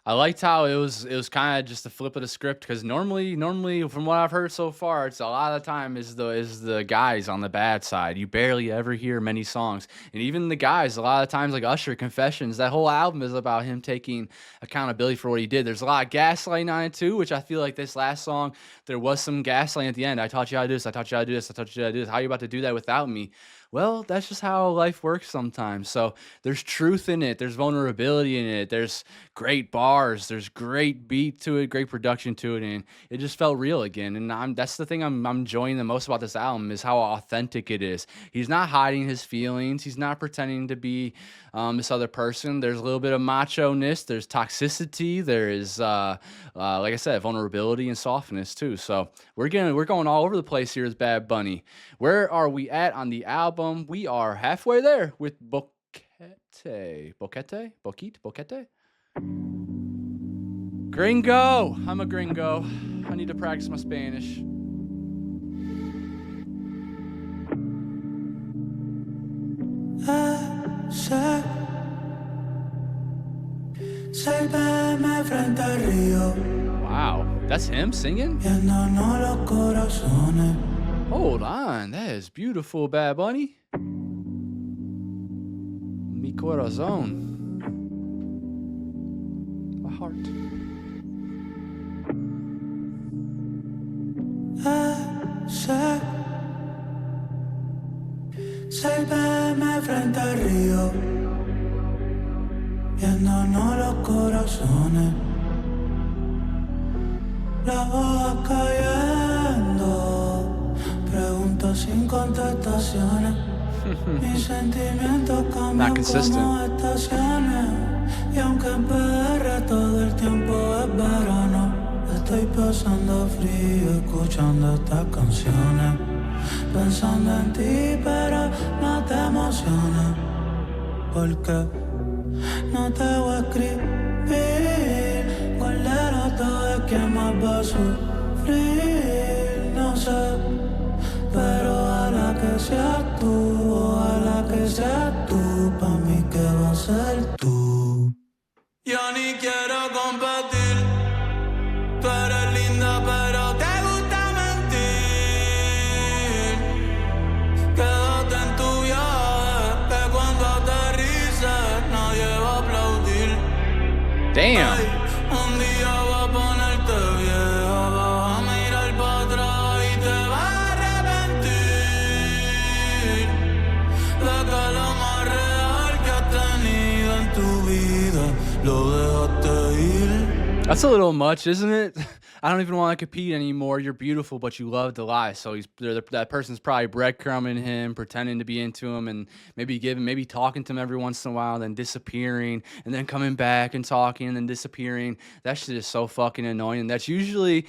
I liked how it was kind of just a flip of the script, because normally from what I've heard so far, it's a lot of the time is the guys on the bad side. You barely ever hear many songs, and even the guys a lot of times, like Usher, Confessions, that whole album is about him taking accountability for what he did. There's a lot of gaslighting on it too, which I feel like this last song there was some gaslighting at the end. I taught you how to do this, I taught you how to do this, I taught you how to do this. How are you about to do that without me? Well, that's just how life works sometimes. So there's truth in it. There's vulnerability in it. There's great bars. There's great beat to it, great production to it, and it just felt real again. And that's the thing I'm enjoying the most about this album, is how authentic it is. He's not hiding his feelings. He's not pretending to be this other person. There's a little bit of macho-ness. There's toxicity. There is, like I said, vulnerability and softness too. So we're going all over the place here as Bad Bunny. Where are we at on the album? album. We are halfway there with Bokete. Gringo. I'm a gringo. I need to practice my Spanish. Wow, that's him singing? Hold on, that is beautiful, Bad Bunny. Mi corazón. My heart. Sálvame frente al río, viéndonos los corazones, las hojas cayendo, preguntas sin contestaciones. Mis sentimientos cambian como estaciones, y aunque en PR todo el tiempo es verano, estoy pasando frío escuchando estas canciones. Pensando en ti, pero no te emociones, porque no te voy a escribir. Guardalo todo de quien más va a sufrir, no sé, pero ojalá que seas tú, pa' mí que va a ser tú. Yo ni quiero competir, tú eres linda pero te gusta mentir. Quédate en tu viaje, que cuando aterrices nadie va a aplaudir. Damn. Ay, un día va a ponerte vieja, vas a mirar para atrás y te vas a arrepentir de que lo más real que has tenido en tu vida lo dejaste ir. That's a little much, isn't it? I don't even want to compete anymore. You're beautiful, but you love to lie. So that person's probably breadcrumbing him, pretending to be into him, and maybe talking to him every once in a while, then disappearing, and then coming back and talking, and then disappearing. That shit is so fucking annoying. And that's usually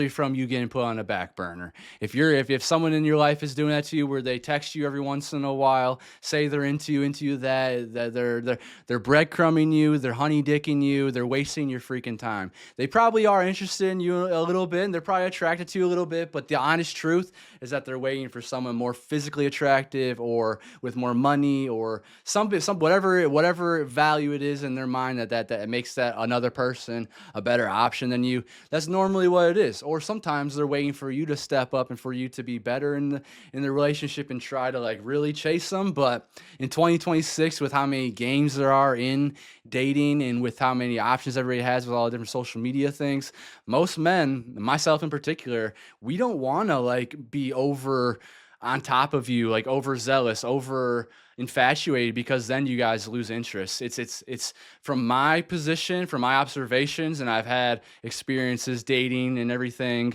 from you getting put on a back burner. If someone in your life is doing that to you, where they text you every once in a while, say they're into you, that they're breadcrumbing you, they're honey dicking you, they're wasting your freaking time. They probably are interested in you a little bit, and they're probably attracted to you a little bit, but the honest truth is that they're waiting for someone more physically attractive or with more money or some whatever value it is in their mind that makes that another person a better option than you. That's normally what it is. Or sometimes they're waiting for you to step up and for you to be better in the relationship and try to like really chase them. But in 2026, with how many games there are in dating and with how many options everybody has with all the different social media things, most men, myself in particular, we don't want to like be over on top of you, like overzealous, over infatuated, because then you guys lose interest. It's from my position, from my observations, and I've had experiences dating and everything.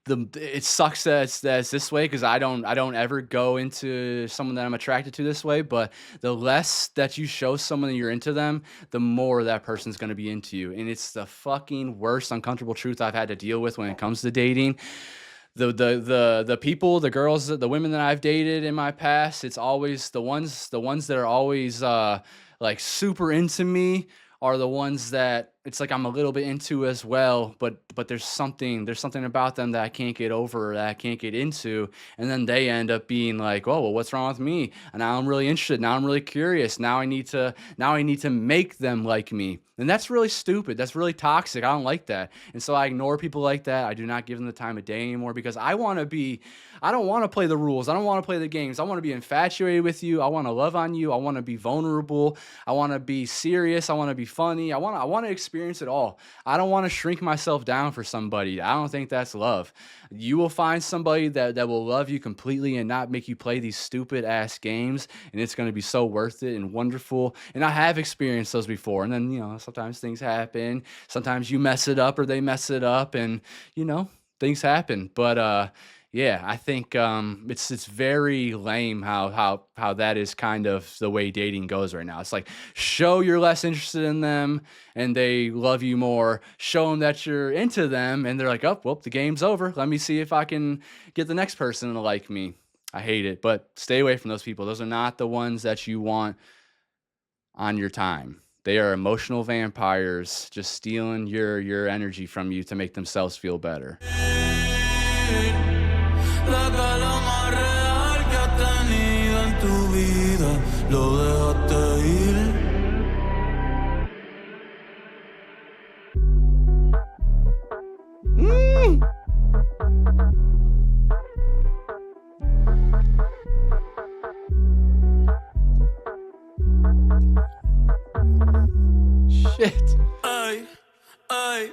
It sucks that it's this way, because I don't ever go into someone that I'm attracted to this way. But the less that you show someone that you're into them, the more that person's going to be into you. And it's the fucking worst uncomfortable truth I've had to deal with when it comes to dating. The people, the girls, the women that I've dated in my past, it's always the ones that are always like super into me are the ones that it's like I'm a little bit into as well, but there's something about them that I can't get over, that I can't get into, and then they end up being like, oh well, what's wrong with me? And now I'm really interested. Now I'm really curious. Now I need to make them like me, and that's really stupid. That's really toxic. I don't like that, and so I ignore people like that. I do not give them the time of day anymore, because I don't want to play the rules. I don't want to play the games. I want to be infatuated with you. I want to love on you. I want to be vulnerable. I want to be serious. I want to be funny. I want to experience it all. I don't want to shrink myself down for somebody. I don't think that's love. You will find somebody that will love you completely and not make you play these stupid ass games, and it's going to be so worth it and wonderful. And I have experienced those before. And then, sometimes things happen. Sometimes you mess it up or they mess it up, and things happen. But yeah, I think it's very lame how that is kind of the way dating goes right now. It's like, show you're less interested in them and they love you more. Show them that you're into them and they're like, oh, well, the game's over. Let me see if I can get the next person to like me. I hate it, but stay away from those people. Those are not the ones that you want on your time. They are emotional vampires just stealing your energy from you to make themselves feel better. La calor más real que has tenido en tu vida, lo dejaste ir. Shit. Ey, ey,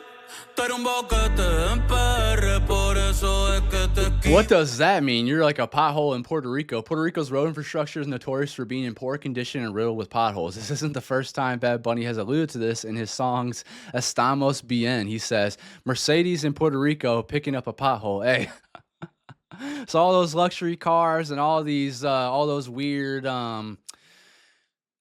tú eres un bokete en PR, por eso es que te quiero. What does that mean? You're like a pothole in Puerto Rico. Puerto Rico's road infrastructure is notorious for being in poor condition and riddled with potholes. This isn't the first time Bad Bunny has alluded to this in his songs Estamos Bien. He says, Mercedes in Puerto Rico picking up a pothole. Hey. So all those luxury cars and all these, all those weird,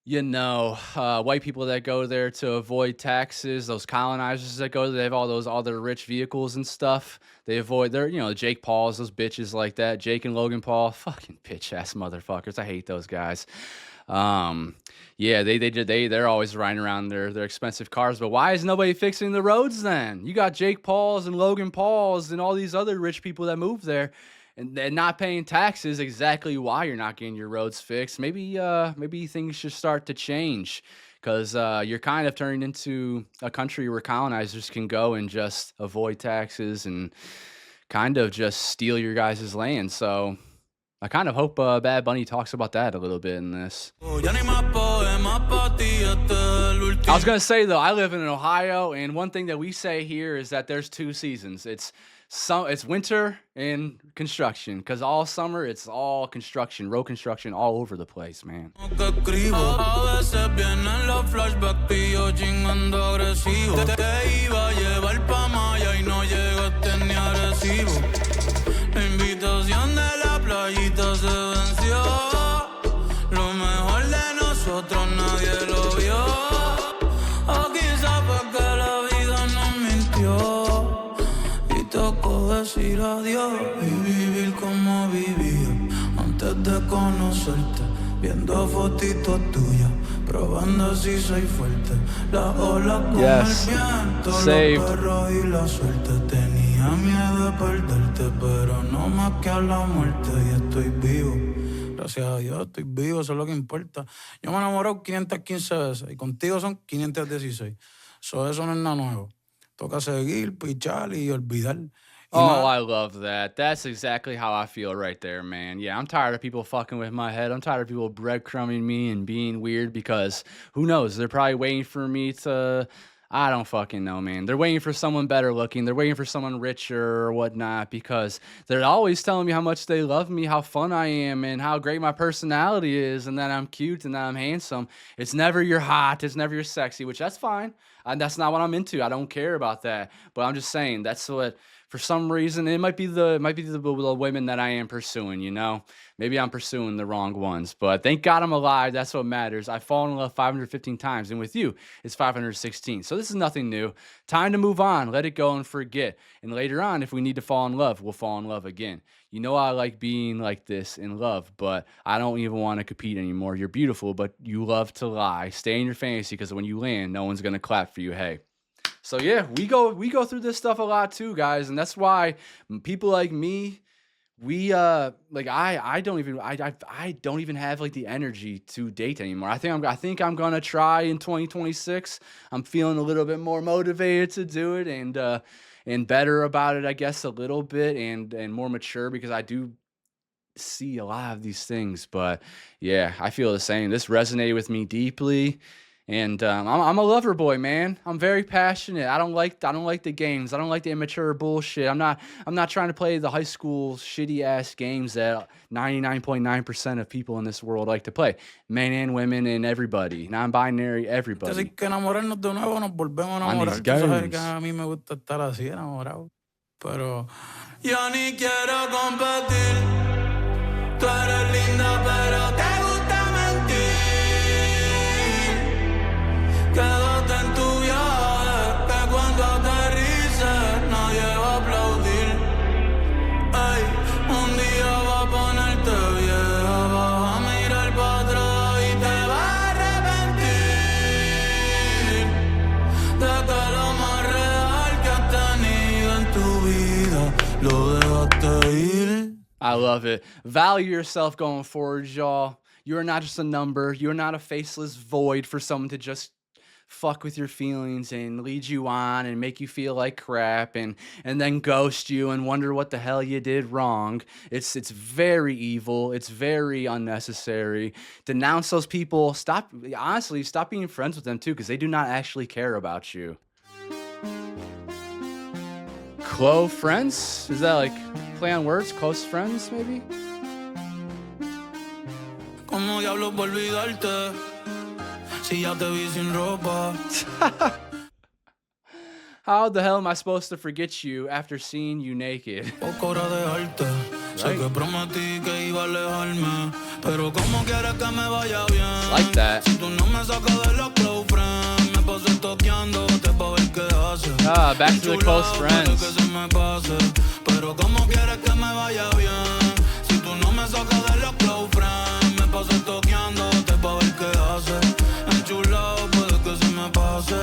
white people that go there to avoid taxes, those colonizers that go there, they have all their rich vehicles and stuff. They avoid their, Jake Pauls, those bitches like that. Jake and Logan Paul, fucking bitch ass motherfuckers. I hate those guys. Yeah, they're always riding around their expensive cars. But why is nobody fixing the roads then? You got Jake Pauls and Logan Pauls and all these other rich people that move there. And they're not paying taxes. Exactly why you're not getting your roads fixed. Maybe things should start to change, because you're kind of turning into a country where colonizers can go and just avoid taxes and kind of just steal your guys' land. So I kind of hope Bad Bunny talks about that a little bit in this. I was gonna say though, I live in Ohio, and one thing that we say here is that there's two seasons. It's winter and construction, because all summer it's all construction, road construction all over the place, man. Decir adiós y vivir como vivía antes de conocerte, viendo fotitos tuyas, probando si soy fuerte, las olas con el viento, los perros y la suerte. Tenía miedo de perderte, pero no más que a la muerte, y estoy vivo. Gracias a Dios estoy vivo, eso es lo que importa. Yo me he enamorado 515 veces y contigo son 516. Eso no es nada nuevo. Toca seguir, pichar y olvidar. Oh, I love that. That's exactly how I feel right there, man. Yeah, I'm tired of people fucking with my head. I'm tired of people breadcrumbing me and being weird, because who knows? They're probably waiting for me to... I don't fucking know, man. They're waiting for someone better looking. They're waiting for someone richer or whatnot, because they're always telling me how much they love me, how fun I am, and how great my personality is, and that I'm cute and that I'm handsome. It's never you're hot. It's never you're sexy, which that's fine. That's not what I'm into. I don't care about that. But I'm just saying, that's what... For some reason, it might be the women that I am pursuing, Maybe I'm pursuing the wrong ones, but thank God I'm alive. That's what matters. I've fallen in love 515 times, and with you, it's 516. So this is nothing new. Time to move on. Let it go and forget. And later on, if we need to fall in love, we'll fall in love again. I like being like this in love, but I don't even want to compete anymore. You're beautiful, but you love to lie. Stay in your fantasy, because when you land, no one's going to clap for you. Hey. So yeah, we go through this stuff a lot too, guys, and that's why people like me, I don't even have like the energy to date anymore. I think I'm gonna try in 2026. I'm feeling a little bit more motivated to do it, and better about it, I guess, a little bit, and more mature, because I do see a lot of these things. But yeah, I feel the same. This resonated with me deeply. And I'm a lover boy, man. I'm very passionate. I don't like the games. I don't like the immature bullshit. I'm not trying to play the high school shitty ass games that 99.9% of people in this world like to play. Men and women and everybody. Non-binary, everybody. Así que enamorarnos de nuevo, nos volvemos a enamorar. Tú sabes que a mí me gusta estar así enamorado. Pero yo ni quiero competir. Tú eres linda, pero te gusta mentir. Quédate en tu viaje, que cuando aterrices nadie va a aplaudir. Ey, un día va a ponerte I love it. Value yourself going forward, y'all. You are not just a number. You are not a faceless void for someone to just fuck with your feelings and lead you on and make you feel like crap and then ghost you and wonder what the hell you did wrong. It's very evil. It's very unnecessary. Denounce those people. Stop, honestly, stop being friends with them too, because they do not actually care about you. Kloufrens? Is that like play on words? Close friends, maybe? Como diablos por olvidarte, si ya te vi sin ropa. How the hell am I supposed to forget you after seeing you naked? Poco hora dejarte. Sé que prometí que iba a alejarme, pero como quieres que me vaya bien. Like that. Si tú no me sacas de los kloufrens, me paso toqueándote pa' ver qué haces. Ah, back to the close friends. Que se me pase, pero como quieres que me vaya bien. Si tú no me sacas de los kloufrens, me paso toqueándote pa' ver qué haces. Enchulado, puede que se me pase.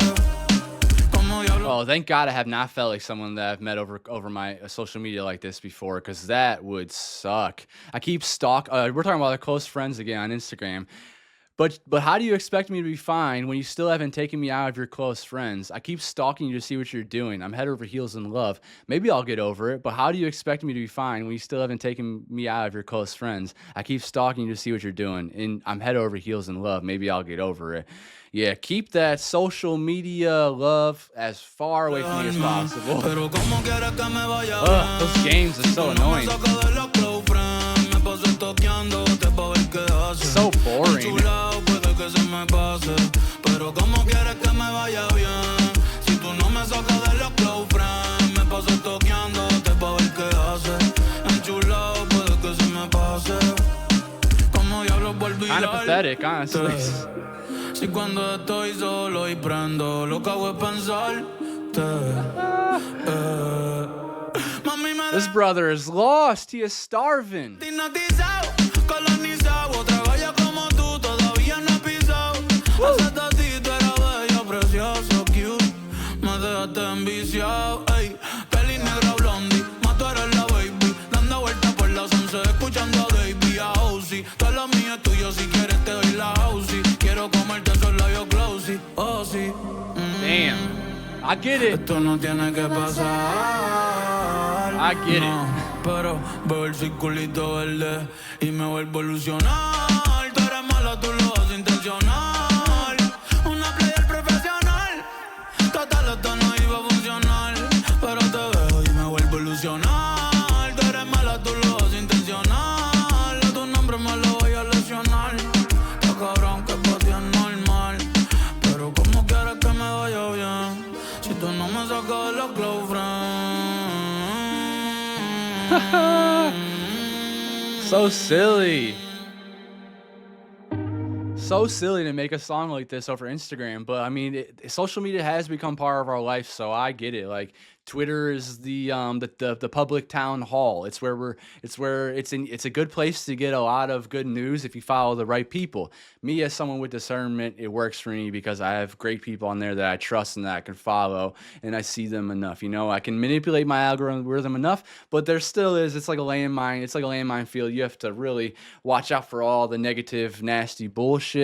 Oh, thank God I have not felt like someone that I've met over my social media like this before, because that would suck. I keep we're talking about our close friends again on Instagram. But how do you expect me to be fine when you still haven't taken me out of your close friends? I keep stalking you to see what you're doing. I'm head over heels in love. Maybe I'll get over it, but how do you expect me to be fine when you still haven't taken me out of your close friends? I keep stalking you to see what you're doing, and I'm head over heels in love. Maybe I'll get over it. Yeah, keep that social media love as far away from me as possible. Ugh, those games are so annoying. So boring. Kind of pathetic, honestly. Si cuando estoy solo y prendo, lo que hago es pensarte. This brother is lost. He is starving. Hipnotizado, colonizado, trabaja como tú, todavía no he pisado. Ese tatito era bello, precioso, cute. Me dejaste enviciado, ey. Peli negra blondie, más tú eres la baby. Dando vueltas por la 11, escuchando a Davey, a Ozzy. Todo lo mío es tuyo, si quieres te doy la Ozzy. Quiero comerte esos labios glossy, oh sí. Damn, I get it. Esto no tiene que pasar. I get it. Pero veo el circulito verde y me vuelvo a ilusionar. Tú eres mala, tú lo haces intencional. Una player profesional. Total, esto no iba a funcionar. Pero te veo y me vuelvo a ilusionar. Tú eres mala, tú lo haces intencional. A tu nombre me lo voy a lesionar. Está cabrón que para ti es normal. Pero ¿cómo quieres que me vaya bien? Si tú no me sacas de los kloufrens. So silly. So silly to make a song like this over Instagram, but I mean, social media has become part of our life, so I get it. Like Twitter is the public town hall. It's a good place to get a lot of good news if you follow the right people. Me, as someone with discernment, it works for me because I have great people on there that I trust and that I can follow, and I see them enough. You know, I can manipulate my algorithm enough, but there still is. It's like a landmine. It's like a landmine field. You have to really watch out for all the negative, nasty bullshit.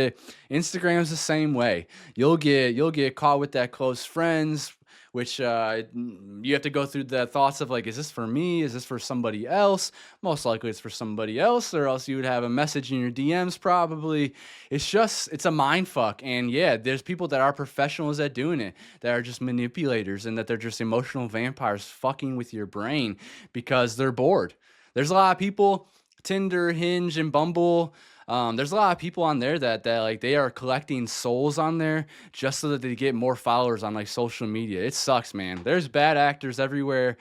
Instagram's the same way. You'll get caught with that close friends, which you have to go through the thoughts of like, is this for me? Is this for somebody else? Most likely it's for somebody else, or else you would have a message in your DMs probably. It's a mind fuck. And yeah, there's people that are professionals at doing it, that are just manipulators, and that they're just emotional vampires fucking with your brain because they're bored. There's a lot of people, Tinder, Hinge, and Bumble. There's a lot of people on there that like they are collecting souls on there just so that they get more followers on like social media. It sucks, man. There's bad actors everywhere.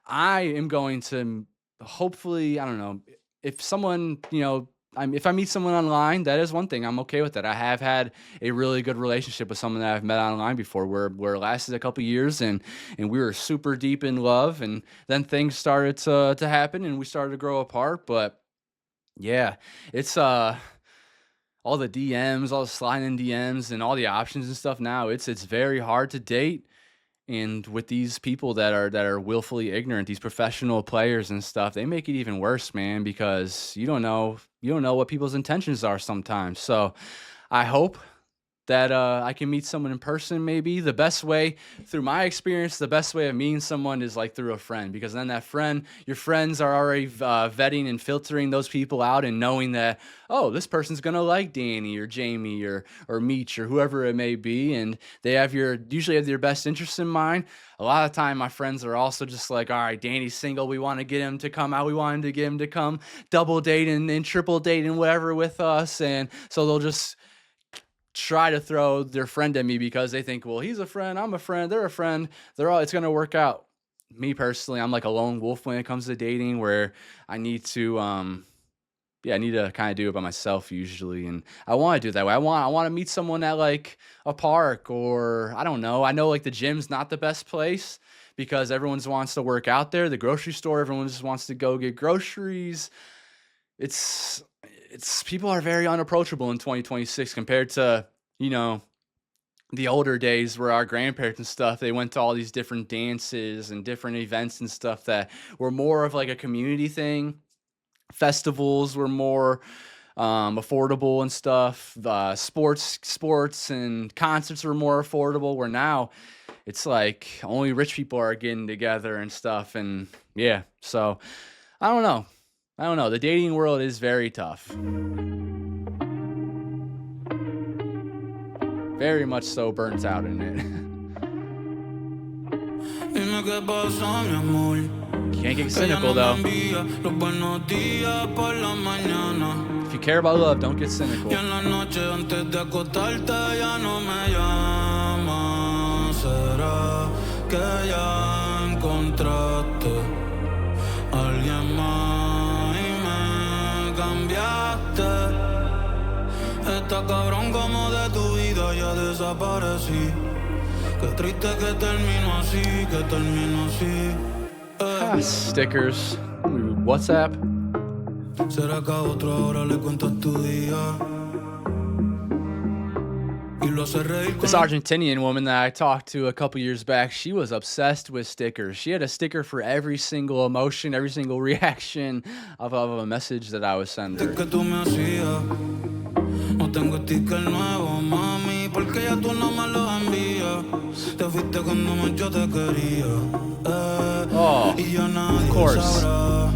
I am going to hopefully, I don't know, if someone, you know, if I meet someone online, that is one thing. I'm okay with that. I have had a really good relationship with someone that I've met online before where it lasted a couple years and we were super deep in love, and then things started to happen and we started to grow apart. But yeah, it's all the DMs, all the sliding DMs and all the options and stuff now. It's very hard to date. And with these people that are willfully ignorant, these professional players and stuff, they make it even worse, man, because you don't know what people's intentions are sometimes. So I hope that I can meet someone in person. Maybe the best way, through my experience, the best way of meeting someone is like through a friend, because then your friends are already vetting and filtering those people out and knowing that, oh, this person's gonna like Danny or Jamie or Meech or whoever it may be, and they usually have your best interests in mind. A lot of time my friends are also just like, all right, Danny's single, we want to get him to come out, we want to get him to come double date and triple date and whatever with us, and so they'll just try to throw their friend at me because they think, well, he's a friend, I'm a friend, they're a friend, it's gonna work out. Me personally, I'm like a lone wolf when it comes to dating, where I need to kind of do it by myself usually, and I want to do it that way. I want to meet someone at like a park, or I don't know. I know like the gym's not the best place because everyone wants to work out there. The grocery store, everyone just wants to go get groceries. It's people are very unapproachable in 2026 compared to, the older days where our grandparents and stuff, they went to all these different dances and different events and stuff that were more of like a community thing. Festivals were more affordable and stuff. Sports and concerts were more affordable, where now it's like only rich people are getting together and stuff. And yeah, so I don't know. The dating world is very tough. Very much so burnt out in it. Dime qué pasó, mi amor. Can't get Que ella cynical no me though. envía los buenos días por la mañana. If you care about love, don't get cynical. Y en la noche antes de acostarte ya no me llama. ¿Será que ya encontraste a alguien más y me cambiaste? Está cabrón como de tu vida ya desaparecí. Qué triste que termino así, Stickers. WhatsApp. ¿Será que a otro ahora le cuentas tu día? Y lo hace reír This con Argentinian woman that I talked to a couple years back, she was obsessed with stickers. She had a sticker for every single emotion, every single reaction of a message that I would send her. que tú me hacías. No tengo sticker nuevo, mami, porque ya tú no me lo envías. Te fuiste cuando más yo te quería. Oh, Y ya of nadie course. sabrá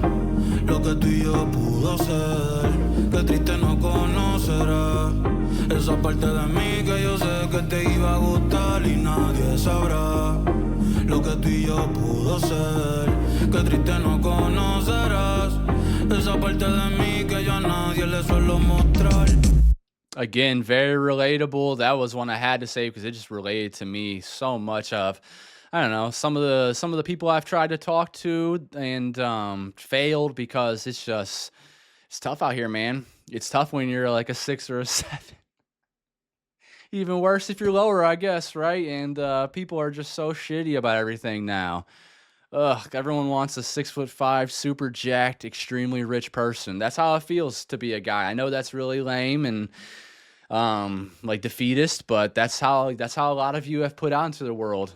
lo que tú y yo pudo ser. Qué triste no conocerás esa parte de mí que yo sé que te iba a gustar y nadie sabrá lo que tú y yo pudo ser. Qué triste no conocerás esa parte de mí que yo a nadie le suelo mostrar. Again, very relatable. That was one I had to say because it just related to me so much. Of, I don't know, some of the people I've tried to talk to and failed because it's tough out here, man. It's tough when you're like a 6 or a 7. Even worse if you're lower, I guess, right? And people are just so shitty about everything now. Ugh, everyone wants a 6'5", super jacked, extremely rich person. That's how it feels to be a guy. I know that's really lame and like defeatist, but that's how a lot of you have put out into the world.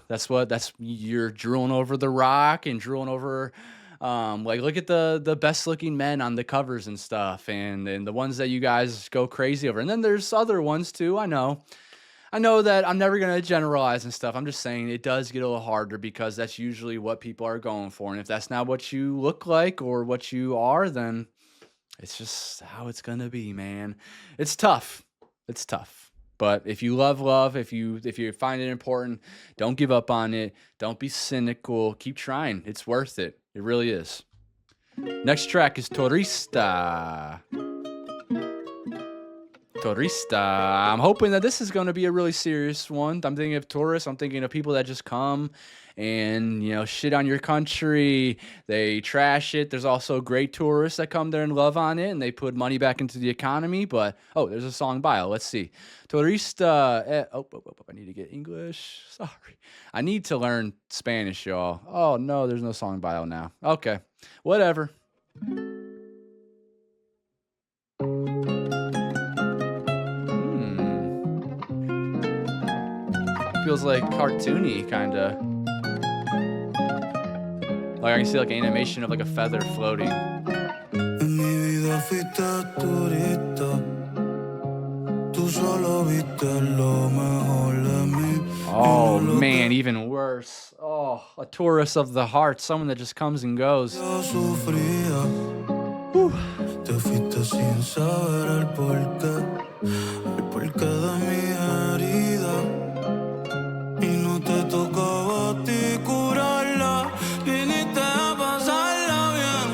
You're drooling over The Rock and drooling over like look at the best looking men on the covers and stuff, and the ones that you guys go crazy over. And then there's other ones too. I know that I'm never going to generalize and stuff. I'm just saying it does get a little harder because that's usually what people are going for. And if that's not what you look like or what you are, then it's just how it's going to be, man. It's tough. It's tough. But if you love, if you find it important, don't give up on it. Don't be cynical. Keep trying. It's worth it. It really is. Next track is Turista. I'm hoping that this is going to be a really serious one. I'm thinking of tourists. I'm thinking of people that just come and, shit on your country. They trash it. There's also great tourists that come there and love on it, and they put money back into the economy. But, there's a song bio. Let's see. Turista. I need to get English. Sorry. I need to learn Spanish, y'all. Oh, no, there's no song bio now. Okay. Whatever. Feels like cartoony, kind of. Like I can see like an animation of like a feather floating. En mi vida fuiste turista. Tú solo viste lo mejor de mí. Oh man, even worse. Oh, a tourist of the heart, someone that just comes and goes. Yo sufría. Te fuiste sin saber el porqué de mi herida. Y no te tocaba a ti curarla. Viniste a pasarla bien.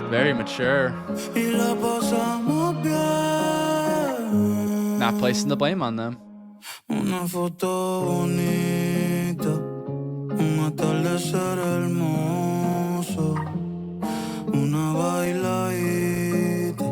Very mature. Y la pasamos bien. Not placing the blame on them. Una foto bonita, un atardecer hermoso, una bailadita,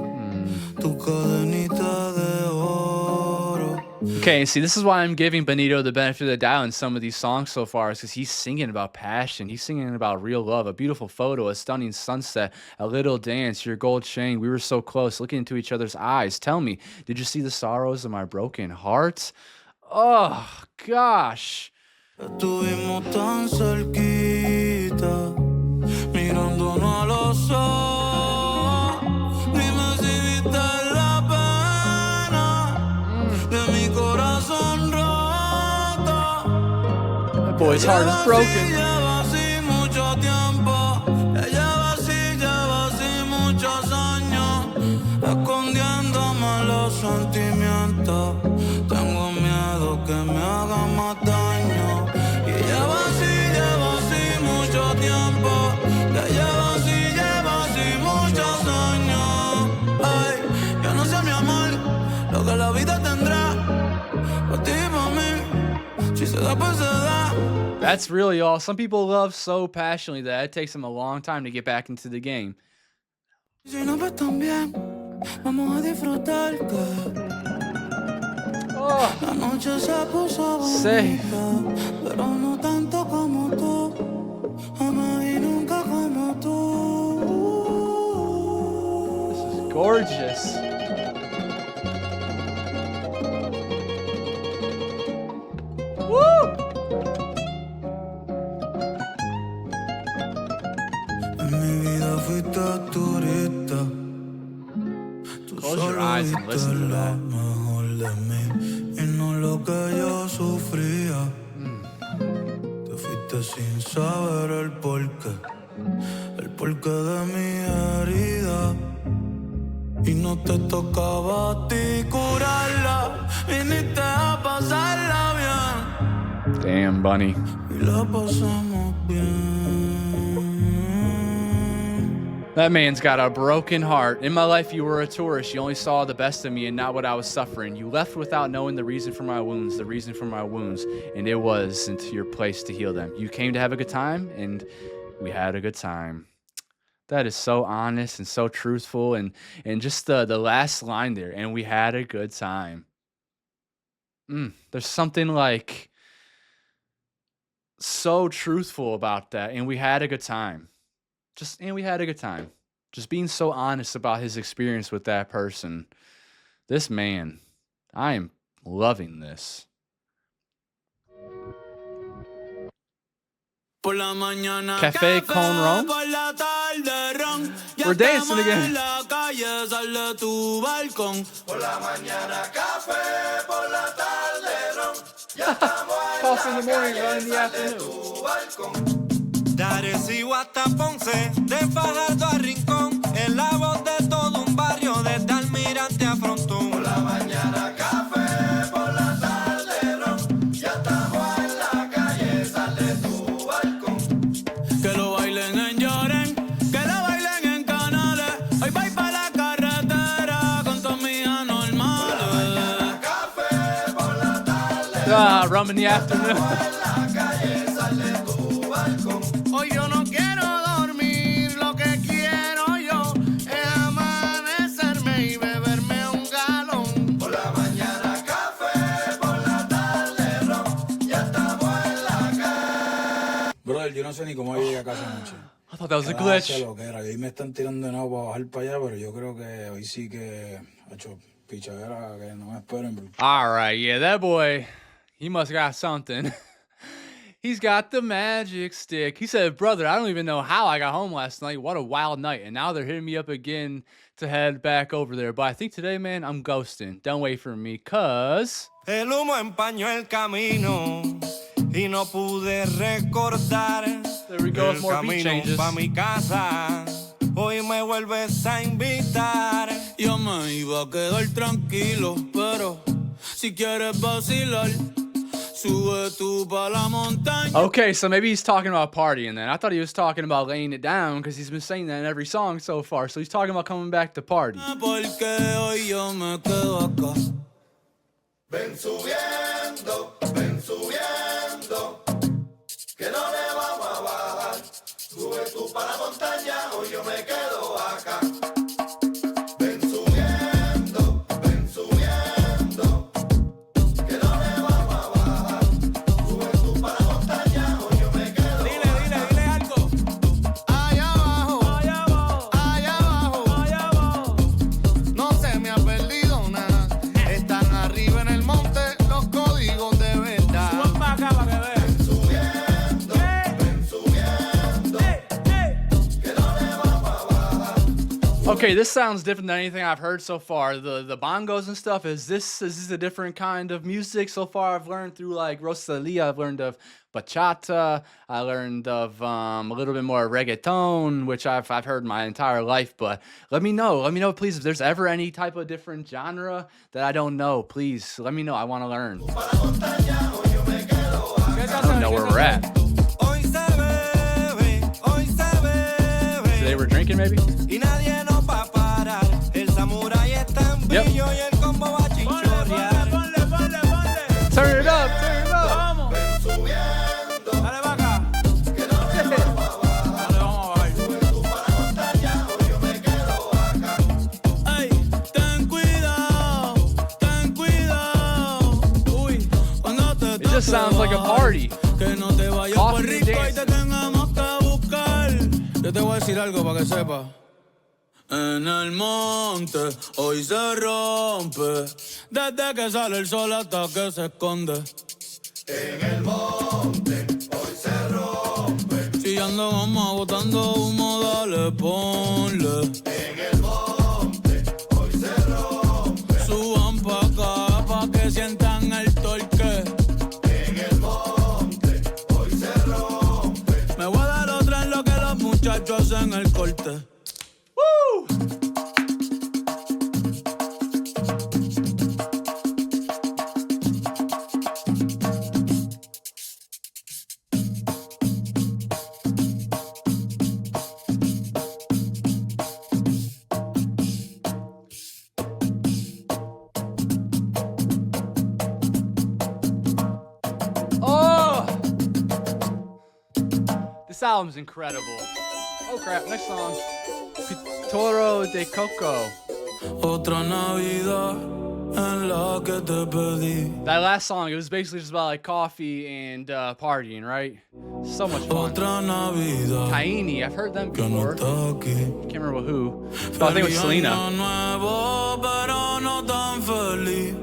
tu cadenita de oro. Okay, see, this is why I'm giving Benito the benefit of the doubt in some of these songs so far, is because he's singing about passion. He's singing about real love, a beautiful photo, a stunning sunset, a little dance, your gold chain. We were so close, looking into each other's eyes. Tell me, did you see the sorrows of my broken heart? Oh, gosh. Estuvimos tan cerquita, mirándonos a los ojos. Dime si viste la pena de mi corazón roto. That boy's heart is broken. Lleva así mucho tiempo, lleva así muchos años, escondiéndome los sentimientos. Tengo miedo que me haga más daño. Y lleva así mucho tiempo, lleva así muchos años. Ay, yo no sé, mi amor, lo que la vida tendrá. Pa' ti, pa' mí, si se da, pues se da. That's really all. Some people love so passionately that it takes them a long time to get back into the game. Si no ves tan bien, vamos a disfrutar que la noche se puso bonita, pero no tanto como tú, jamás y nunca como tú. This is gorgeous. Woo! En mi vida fuiste turista. Close your eyes and listen to that. Mejor de mí y no lo que yo sufría. Te fuiste sin saber el porqué de mi herida. Y no te tocaba a ti curarla, viniste a pasarla bien. Damn, Bunny. Y la pasamos bien. That man's got a broken heart. In my life, you were a tourist. You only saw the best of me and not what I was suffering. You left without knowing the reason for my wounds, and it wasn't your place to heal them. You came to have a good time, and we had a good time. That is so honest and so truthful, and just the last line there, and we had a good time. There's something like so truthful about that, and we had a good time. And we had a good time. Just being so honest about his experience with that person. This man, I am loving this. Por la mañana Café con ron. por la tarde ron. Ya We're dancing estamos again. en la calle, sal de tu balcón. Por la mañana café, por la tarde ron. Ya estamos en Coffee in la the morning, calle, run in the sal de afternoon. tu balcón. De Arecibo hasta Ponce, de Fajardo a Rincón, es la voz de todo un barrio, desde Almirante a Frontón. Por la mañana café, por la tarde ron. Ya estamos en la calle, sal de tu balcón. Que lo bailen en Lloren, que lo bailen en Canales. Hoy voy pa' la carretera con todas mis anormales. Por la mañana café, por la tarde. Rum in the afternoon. Hoy yo no quiero dormir, lo que quiero yo es amanecerme y beberme un galón. Por la mañana café, por la tarde ron, ya estamos en la calle. Brother, yo no sé ni cómo llegué a casa anoche. I thought that was a Cada vez glitch. sé lo que era. Y hoy me están tirando de nuevo para bajar para allá, pero yo creo que hoy sí que ha hecho pichadera, que no me esperen. Bro. All right, yeah, that boy, he must got something. He's got the magic stick. He said, brother, I don't even know how I got home last night. What a wild night. And now they're hitting me up again to head back over there. But I think today, man, I'm ghosting. Don't wait for me, cuz... El humo empañó el camino y no pude recordar There we go with el more beat camino changes. pa' mi casa. Hoy me vuelves a invitar. Yo me iba a quedar tranquilo, pero si quieres vacilar, sube tú pa' la montaña. Okay, so maybe he's talking about partying then. I thought he was talking about laying it down because he's been saying that in every song so far. So he's talking about coming back to party. Porque hoy yo me quedo acá. Ven subiendo, que no le vamos a bajar. Sube tú para la montaña, hoy yo me quedo acá. Ven subiendo, que no le vamos a bajar. Sube tú para la montaña, hoy yo me quedo acá. Dile algo. Allá abajo, no se me ha perdido nada. Están arriba en el monte los códigos de verdad. Suban para acá para que vean. Okay, this sounds different than anything I've heard so far. The bongos and stuff, is this a different kind of music so far? I've learned through like Rosalia, I've learned of bachata, I learned of a little bit more reggaeton, which I've heard my entire life. But let me know please if there's ever any type of different genre that I don't know. Please let me know. I want to learn. I don't know where we're at. Today we're drinking maybe? Yep. Turn it up. It just sounds like a party. Coffee and dance. Yo te voy a decir algo para que sepa. En el monte hoy se rompe, desde que sale el sol hasta que se esconde. En el monte hoy se rompe. Si ando goma botando humo, dale, ponle. En el monte hoy se rompe. Suban pa' acá pa' que sientan el torque. En el monte hoy se rompe. Me voy a dar otra en lo que los muchachos hacen el corte. Woo! Oh! This album's incredible. Oh crap, next song. Pitorro de coco. Otra Navidad en la que te pedí. That last song, it was basically just about like coffee and partying, right? So much fun. Otra Navidad Taini, I've heard them que no before. está aquí. Can't remember who. But I think it was Selena. Año nuevo, pero no tan feliz.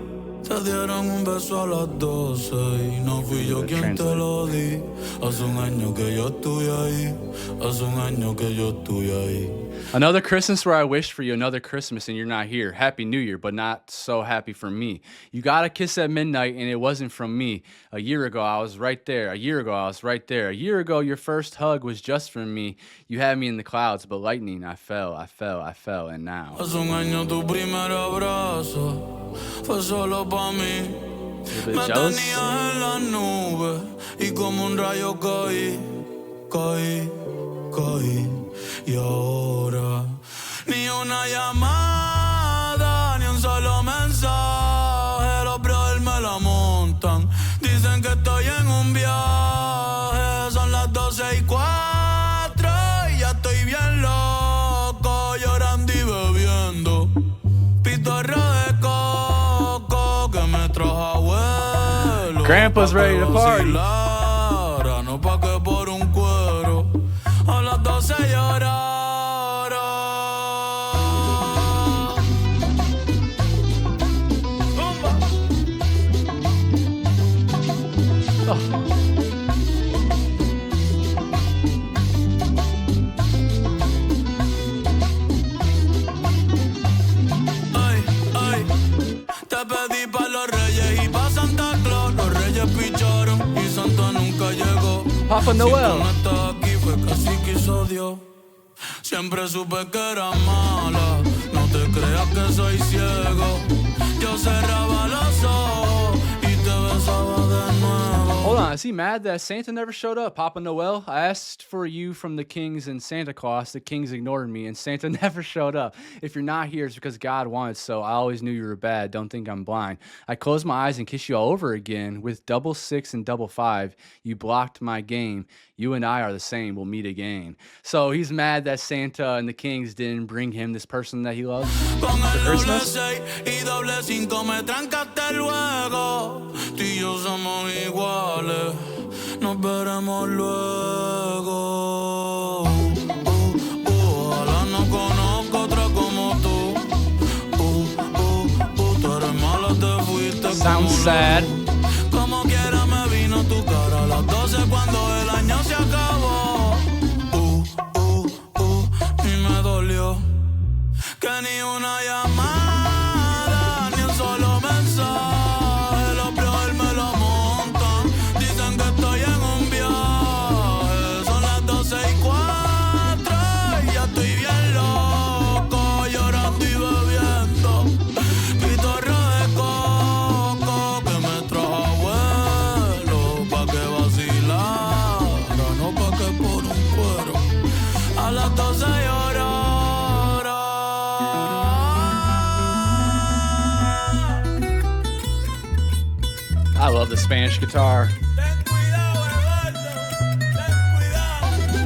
Te dieron un beso a las 12 y no fui yo quien te lo di. Hace un año que yo estoy ahí. Hace un año que yo estoy ahí. Another Christmas where I wished for you another Christmas and you're not here. Happy New Year, but not so happy for me. You got a kiss at midnight and it wasn't from me. A year ago, I was right there. A year ago, I was right there. A year ago, your first hug was just for me. You had me in the clouds, but lightning, I fell, and now. Hace un año tu primer abrazo fue solo pa' mí. A bit Me jealous? tenías en las nubes y como un rayo caí. Y ahora ni una llamada, ni un solo mensaje. Los brothers me la montan. Dicen que estoy en un viaje. Son las 12:04 y ya estoy bien loco, llorando y bebiendo. Pitorro de coco que me trajo abuelo. Grandpa's ready to party. No pa' que por un cuero a las 12 llorar. Papa Noel. Si tú no estás aquí fue que así quiso Dios. Siempre supe que era mala. No te creas que soy ciego. Yo cerraba los ojos y te besaba de nuevo. Hold on, is he mad that Santa never showed up? Papa Noel, I asked for you from the kings and Santa Claus. The kings ignored me and Santa never showed up. If you're not here, it's because God wanted so. I always knew you were bad. Don't think I'm blind. I closed my eyes and kissed you all over again. With 666 and 555, you blocked my game. You and I are the same. We'll meet again. So he's mad that Santa and the kings didn't bring him this person that he loves Con for el Christmas. doble 6 y doble 5 me trancaste luego. Tú y yo somos iguales, nos veremos luego. Ojalá no conozca otra como tú. Tú eres mala, te fuiste. Sounds sad. Como quiera me vino tu cara a las 12 cuando el año se acabó. Y me dolió que ni una llamada, ni un solo mensaje. Lo peor me lo montan. Dicen que estoy en un viaje. Son las 12:04 y ya estoy bien loco, llorando y bebiendo pitorro de coco que me trajo abuelo pa' que vacilara, no pa' que por un cuero a las 12 llorara. I love the Spanish guitar. Ten cuidado, Eduardo, ten cuidado. Pero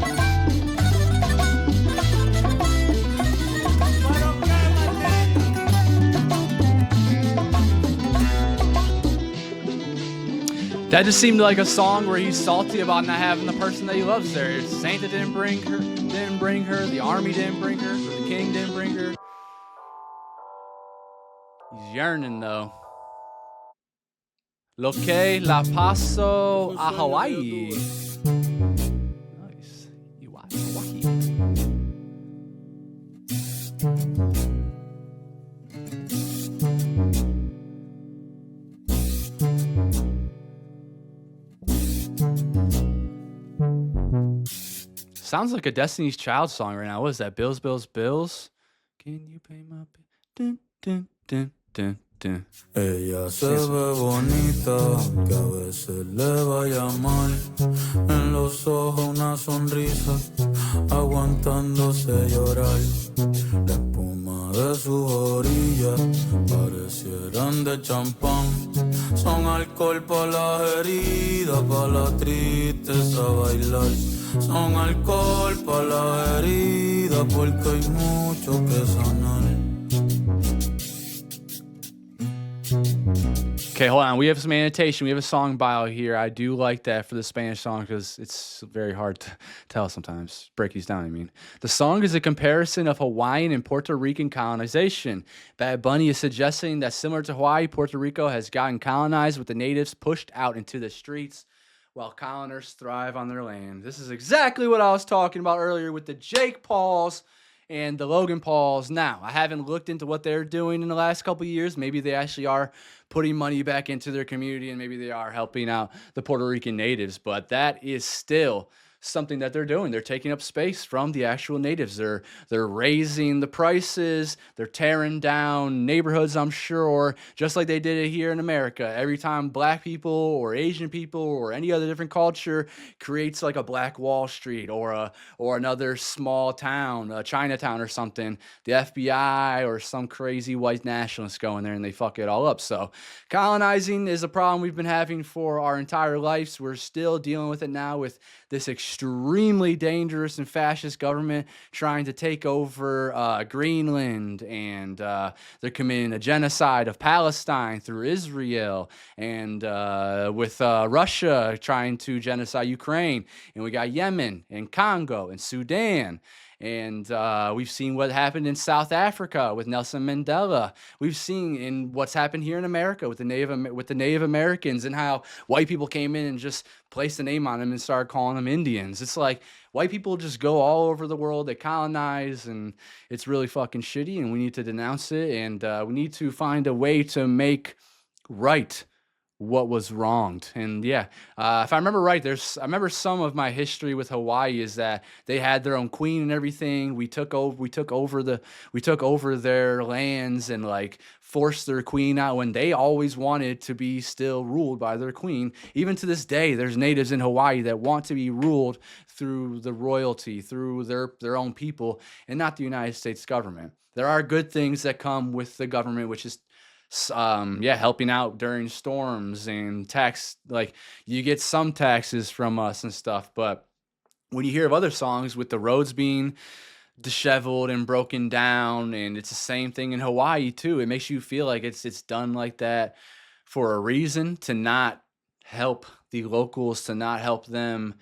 qué That just seemed like a song where he's salty about not having the person that he loves there. Santa didn't bring her, the army didn't bring her, the king didn't bring her. He's yearning though. Lo que la paso a Hawaii. Nice. Hawaii. Sounds like a Destiny's Child song right now. What is that? Bills, Bills, Bills? Can you pay my bill? Dun, dun, dun, dun, dun. Ella se ve bonita, que a veces le vaya mal. En los ojos una sonrisa, aguantándose llorar. La espuma de sus orillas parecieran de champán. Son alcohol para las heridas, para la tristeza bailar. Son alcohol para las heridas, porque hay mucho que sanar. Okay, hold on. We have some annotation. We have a song bio here. I do like that for the Spanish song because it's very hard to tell sometimes. Break these down, I mean. The song is a comparison of Hawaiian and Puerto Rican colonization. Bad Bunny is suggesting that similar to Hawaii, Puerto Rico has gotten colonized with the natives pushed out into the streets while coloners thrive on their land. This is exactly what I was talking about earlier with the Jake Pauls and the Logan Pauls. Now, I haven't looked into what they're doing in the last couple of years. Maybe they actually are putting money back into their community and maybe they are helping out the Puerto Rican natives, but that is still something that they're doing. They're taking up space from the actual natives. They're raising the prices. They're tearing down neighborhoods, I'm sure, just like they did it here in America. Every time black people or Asian people or any other different culture creates like a Black Wall Street or another small town, a Chinatown or something, the FBI or some crazy white nationalists go in there and they fuck it all up. So colonizing is a problem we've been having for our entire lives. We're still dealing with it now with this extremely dangerous and fascist government trying to take over Greenland, and they're committing a genocide of Palestine through Israel, and with Russia trying to genocide Ukraine, and we got Yemen and Congo and Sudan. And we've seen what happened in South Africa with Nelson Mandela. We've seen in what's happened here in America with the Native Americans and how white people came in and just placed a name on them and started calling them Indians. It's like white people just go all over the world. They colonize, and it's really fucking shitty. And we need to denounce it. And we need to find a way to make right what was wronged. And yeah, if I remember right, I remember some of my history with Hawaii is that they had their own queen and everything. We took over their lands and like forced their queen out when they always wanted to be still ruled by their queen. Even to this day, there's natives in Hawaii that want to be ruled through the royalty, through their own people, and not the United States government. There are good things that come with the government, which is yeah, helping out during storms and tax, like you get some taxes from us and stuff. But when you hear of other songs with the roads being disheveled and broken down, and it's the same thing in Hawaii too, it makes you feel like it's done like that for a reason, to not help the locals, to not help them.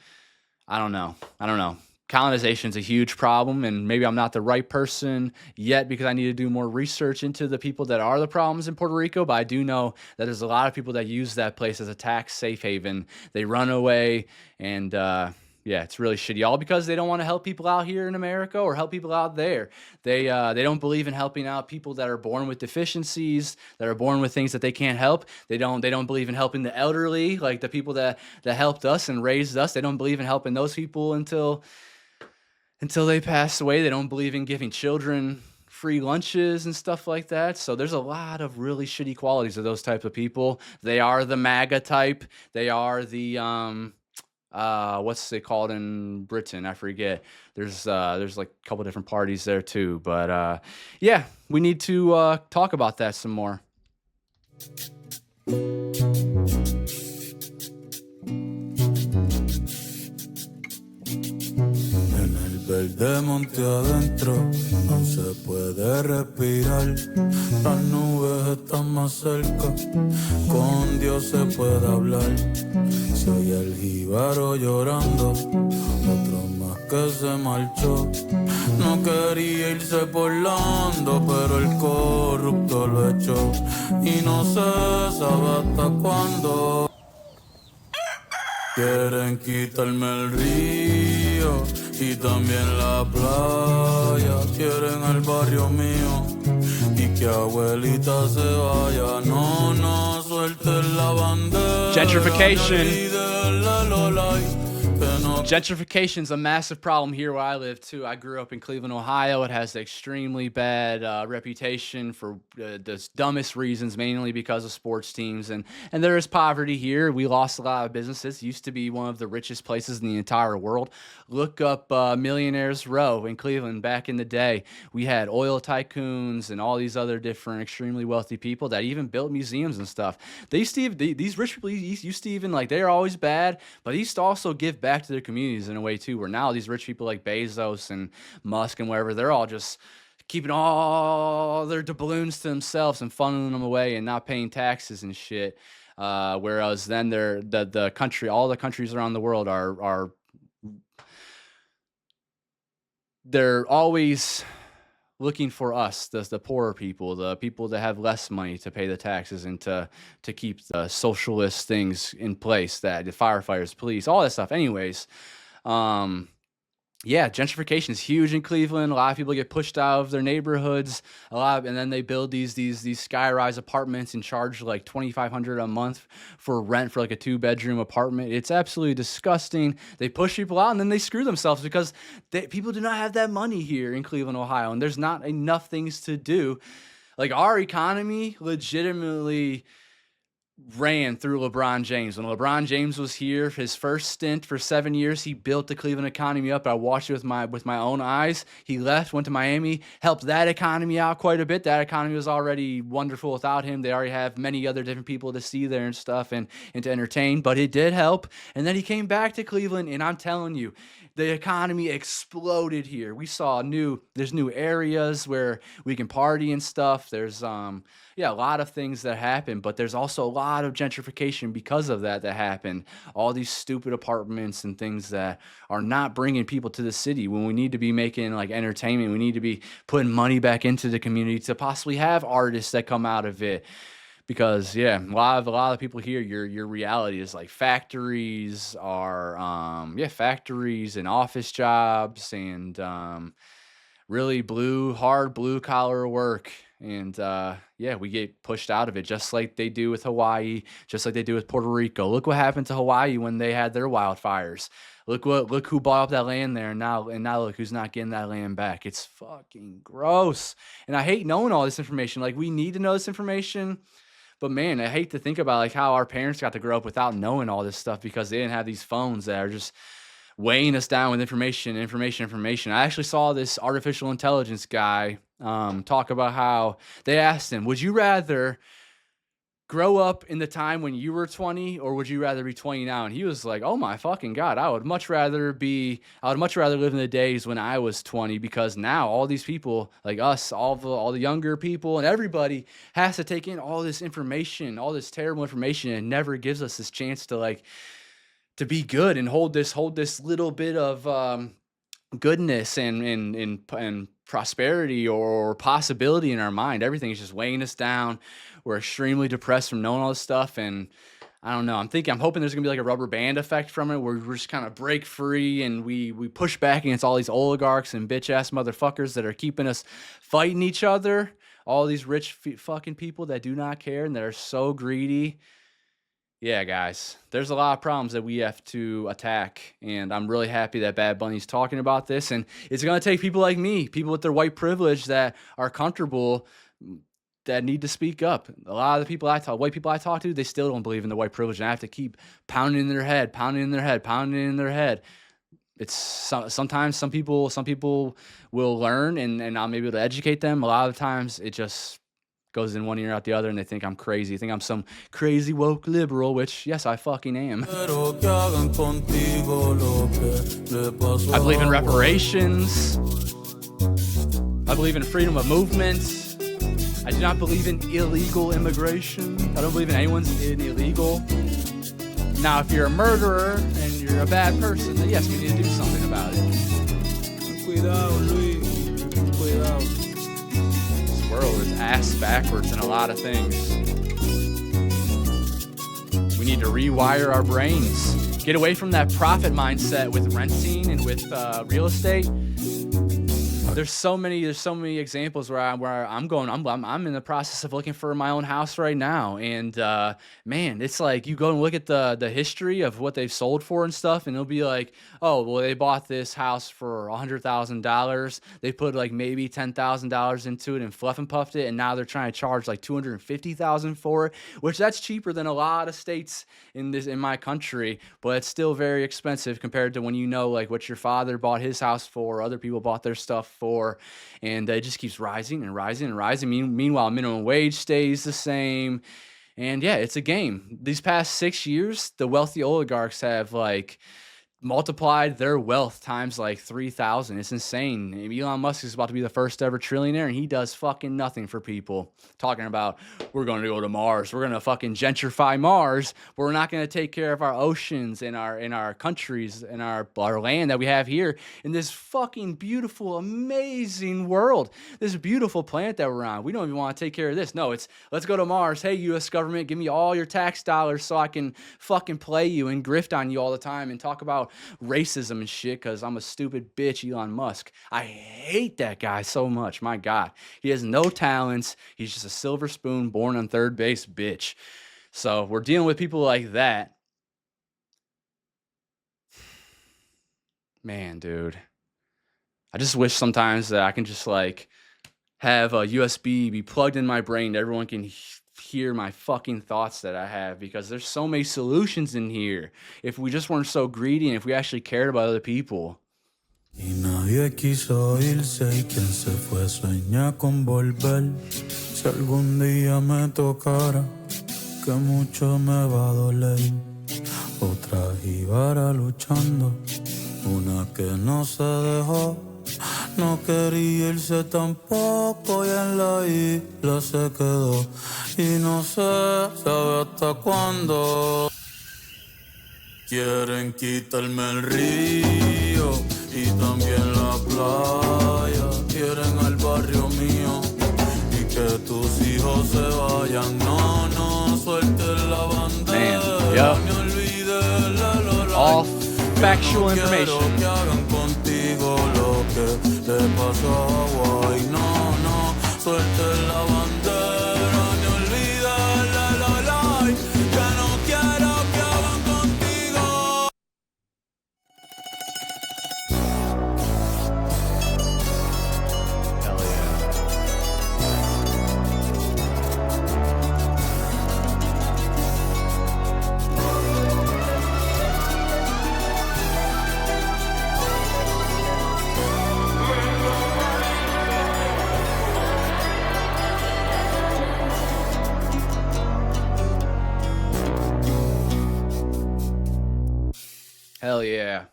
I don't know. I don't know. Colonization is a huge problem, and maybe I'm not the right person yet because I need to do more research into the people that are the problems in Puerto Rico. But I do know that there's a lot of people that use that place as a tax safe haven. They run away, and yeah, it's really shitty. All because they don't want to help people out here in America or help people out there. They don't believe in helping out people that are born with deficiencies, that are born with things that they can't help. They don't believe in helping the elderly, like the people that helped us and raised us. They don't believe in helping those people until they pass away. They don't believe in giving children free lunches and stuff like that. So there's a lot of really shitty qualities of those types of people. They are the MAGA type. They are the what's it called in Britain? I forget. There's like a couple different parties there too. But yeah, we need to talk about that some more. En el verde monte adentro no se puede respirar. Las nubes están más cerca, con Dios se puede hablar. Si oye el jíbaro llorando, otro más que se marchó. No quería irse por la hondo, pero el corrupto lo echó. Y no se sabe hasta cuándo. Quieren quitarme el río y también la playa. Quieren el barrio mío y que abuelita se vaya. No, no suelten la bandera. Gentrification. Gentrification is a massive problem here where I live too. I grew up in Cleveland, Ohio. It has an extremely bad reputation for the dumbest reasons, mainly because of sports teams. And there is poverty here. We lost a lot of businesses. It used to be one of the richest places in the entire world. Look up Millionaires Row in Cleveland back in the day. We had oil tycoons and all these other different extremely wealthy people that even built museums and stuff. They used to, these rich people used to even, like, they're always bad, but they used to also give back to their communities in a way too, where now these rich people like Bezos and Musk and wherever, they're all just keeping all their doubloons to themselves and funneling them away and not paying taxes and shit. Whereas then the country, all the countries around the world they're always looking for us, the poorer people, the people that have less money to pay the taxes and to keep the socialist things in place, that the firefighters, police, all that stuff. Anyways, yeah, gentrification is huge in Cleveland. A lot of people get pushed out of their neighborhoods. And then they build these sky-rise apartments and charge like $2,500 a month for rent for like a 2-bedroom apartment. It's absolutely disgusting. They push people out and then they screw themselves because people do not have that money here in Cleveland, Ohio, and there's not enough things to do. Like, our economy legitimately ran through LeBron James. When LeBron James was here, his first stint for 7 years, he built the Cleveland economy up. I watched it with my own eyes. He left, went to Miami, helped that economy out quite a bit. That economy was already wonderful without him. They already have many other different people to see there and stuff and to entertain, but it did help. And then he came back to Cleveland, and I'm telling you, the economy exploded here. We saw there's new areas where we can party and stuff. There's a lot of things that happen, but there's also a lot of gentrification because of that happened. All these stupid apartments and things that are not bringing people to the city when we need to be making like entertainment. We need to be putting money back into the community to possibly have artists that come out of it. Because a lot of people here, your reality is like factories and office jobs and really hard blue collar work. And yeah, we get pushed out of it, just like they do with Hawaii, just like they do with Puerto Rico. Look what happened to Hawaii when they had their wildfires. Look who bought up that land there, and now look who's not getting that land back. It's fucking gross. And I hate knowing all this information. Like, we need to know this information. But man, I hate to think about like how our parents got to grow up without knowing all this stuff because they didn't have these phones that are just weighing us down with information. I actually saw this artificial intelligence guy talk about how they asked him, would you rather grow up in the time when you were 20 or would you rather be 20 now? And he was like, oh my fucking God, I would much rather live in the days when I was 20, because now all these people like us, all the younger people and everybody has to take in all this information, all this terrible information, and never gives us this chance to like to be good and hold this little bit of goodness and prosperity or possibility in our mind. Everything is just weighing us down. We're extremely depressed from knowing all this stuff, and I don't know. I'm hoping there's gonna be like a rubber band effect from it, where we're just kind of break free and we push back against all these oligarchs and bitch ass motherfuckers that are keeping us fighting each other. All these rich fucking people that do not care and that are so greedy. Yeah, guys, there's a lot of problems that we have to attack, and I'm really happy that Bad Bunny's talking about this. And it's gonna take people like me, people with their white privilege that are comfortable, that need to speak up. A lot of the people white people I talk to, they still don't believe in the white privilege, and I have to keep pounding in their head. It's sometimes some people will learn, and I'm able to educate them. A lot of the times it just goes in one ear out the other, and they think I'm crazy. They think I'm some crazy woke liberal, which yes, I fucking am. I believe in reparations. I believe in freedom of movement. I do not believe in illegal immigration. I don't believe in anyone's illegal. Now, if you're a murderer and you're a bad person, then yes, we need to do something about it. Cuidado, Luis. Cuidado. This world is ass backwards in a lot of things. We need to rewire our brains. Get away from that profit mindset with renting and with real estate. There's so many examples where I'm in the process of looking for my own house right now, and man, it's like you go and look at the history of what they've sold for and stuff, and it'll be like, oh well, they bought this house for $100,000, they put like maybe $10,000 into it and fluff and puffed it, and now they're trying to charge like $250,000 for it, which that's cheaper than a lot of states in my country, but it's still very expensive compared to when you know like what your father bought his house for, other people bought their stuff for, and it just keeps rising and rising and rising. Meanwhile, minimum wage stays the same, and yeah, it's a game. These past 6 years, the wealthy oligarchs have like multiplied their wealth times like 3,000. It's insane. Elon Musk is about to be the first ever trillionaire, and he does fucking nothing for people. Talking about, we're going to go to Mars. We're going to fucking gentrify Mars. But we're not going to take care of our oceans and our countries and our land that we have here in this fucking beautiful, amazing world. This beautiful planet that we're on. We don't even want to take care of this. No, it's let's go to Mars. Hey, U.S. government, give me all your tax dollars so I can fucking play you and grift on you all the time and talk about racism and shit because I'm a stupid bitch, Elon Musk. I hate that guy so much. My God. He has no talents. He's just a silver spoon born on third base bitch. So we're dealing with people like that. Man, dude. I just wish sometimes that I can just like have a USB be plugged in my brain. Everyone can hear my fucking thoughts that I have, because there's so many solutions in here. If we just weren't so greedy and if we actually cared about other people. Y nadie quiso irse y quien se fue sueña con volver. Si algún día me tocara, que mucho me va a doler. Otra jíbara luchando, una que no se dejó. No quería irse tampoco y en la isla se quedó. Y no sé, sabe hasta cuándo. Quieren quitarme el río y también la playa. Quieren al barrio mío y que tus hijos se vayan. No, no, suelten la bandera. Man, yep. Me olvidé la lola. All factual information. Que hagan contigo lo que le pasó a Hawaii. No, no, Suelte la bandera, ni olvidarla, que no quiero que hagan contigo. Hell yeah. Hell yeah.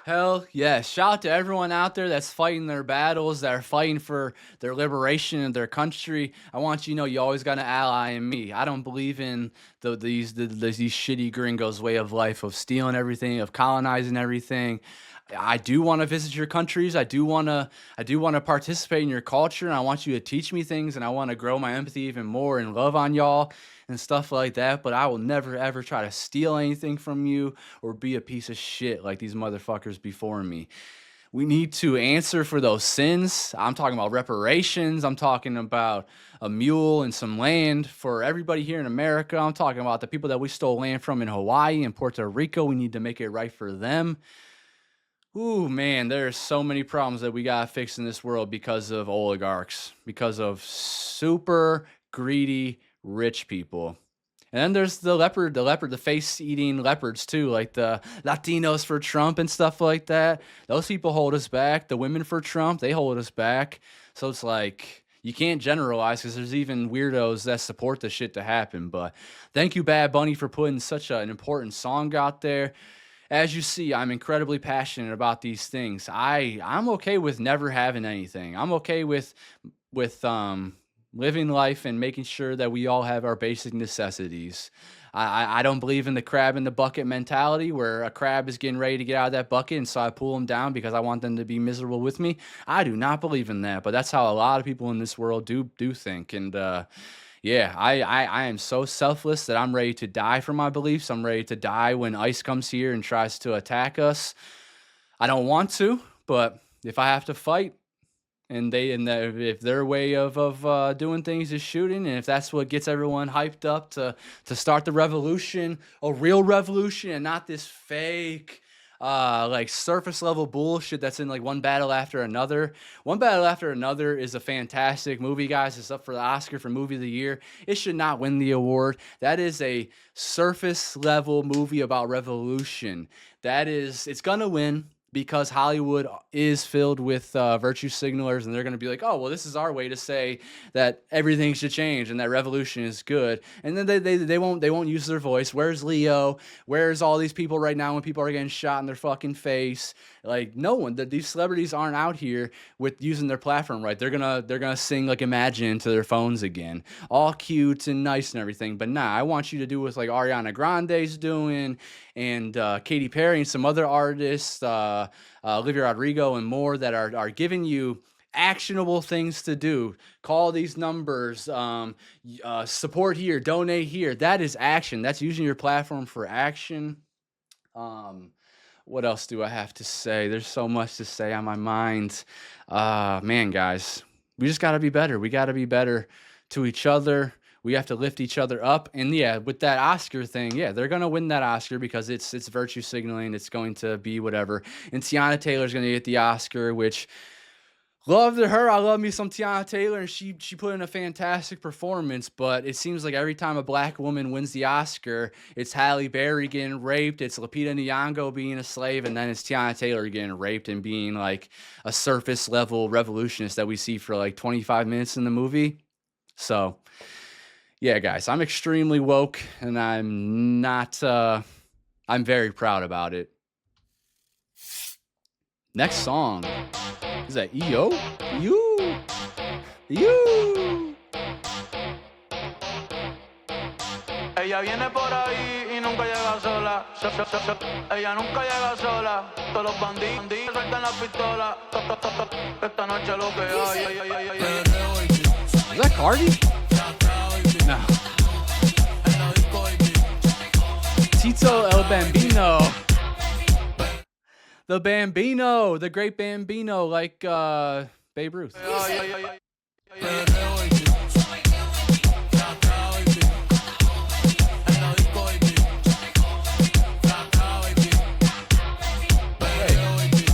Hell yeah. Shout out to everyone out there that's fighting their battles, that are fighting for their liberation in their country. I want you to know you always got an ally in me. I don't believe in these shitty gringos' way of life, of stealing everything, of colonizing everything. I do want to visit your countries. I do want to participate in your culture, and I want you to teach me things, and I want to grow my empathy even more and love on y'all and stuff like that. But I will never ever try to steal anything from you or be a piece of shit like these motherfuckers before me. We need to answer for those sins. I'm talking about reparations. I'm talking about a mule and some land for everybody here in America. I'm talking about the people that we stole land from in Hawaii and Puerto Rico. We need to make it right for them. Ooh, man, there's so many problems that we gotta fix in this world because of oligarchs, because of super greedy rich people. And then there's the leopard, the face-eating leopards too, like the Latinos for Trump and stuff like that. Those people hold us back. The women for Trump, they hold us back. So it's like, you can't generalize because there's even weirdos that support the shit to happen. But thank you, Bad Bunny, for putting such an important song out there. As you see, I'm incredibly passionate about these things. I'm okay with never having anything. I'm okay with living life and making sure that we all have our basic necessities. I don't believe in the crab in the bucket mentality where a crab is getting ready to get out of that bucket and so I pull them down because I want them to be miserable with me. I do not believe in that, but that's how a lot of people in this world do think. And yeah, I am so selfless that I'm ready to die for my beliefs. I'm ready to die when ICE comes here and tries to attack us. I don't want to, but if I have to fight, if their way of doing things is shooting, and if that's what gets everyone hyped up to start the revolution, a real revolution, and not this fake like surface level bullshit that's in like One Battle After Another. One Battle After Another is a fantastic movie, guys. It's up for the Oscar for Movie of the Year. It should not win the award. That is a surface level movie about revolution. It's gonna win because Hollywood is filled with virtue signalers, and they're going to be like, oh, well, this is our way to say that everything should change and that revolution is good. And then they won't use their voice. Where's Leo? Where's all these people right now when people are getting shot in their fucking face? Like, no one. These celebrities aren't out here with using their platform right. They're gonna sing like Imagine into their phones again, all cute and nice and everything. But nah, I want you to do what like Ariana Grande's doing, and Katy Perry and some other artists, Olivia Rodrigo and more, that are giving you actionable things to do. Call these numbers, support here, donate here. That is action. That's using your platform for action. What else do I have to say? There's so much to say on my mind. Man, guys, we just got to be better. We got to be better to each other. We have to lift each other up. And yeah, with that Oscar thing, yeah, they're going to win that Oscar because it's virtue signaling. It's going to be whatever. And Tiana Taylor's going to get the Oscar, which loved her. I love me some Tiana Taylor, and she put in a fantastic performance. But it seems like every time a black woman wins the Oscar, it's Halle Berry getting raped, it's Lupita Nyong'o being a slave, and then it's Tiana Taylor getting raped and being like a surface level revolutionist that we see for like 25 minutes in the movie. So yeah, guys, I'm extremely woke, and I'm not. I'm very proud about it. Next song. Is that EO? You. Ella viene por ahí y nunca llega sola. Ella nunca llega sola. Todos los bandidos sueltan la pistola. Esta noche lo que hay. Is that Cardi? No. Tito El Bambino. The Bambino, the great Bambino, like Babe Ruth. Perreo, baby. Tra, baby. En la disco, baby. Tra, baby. Perreo, baby.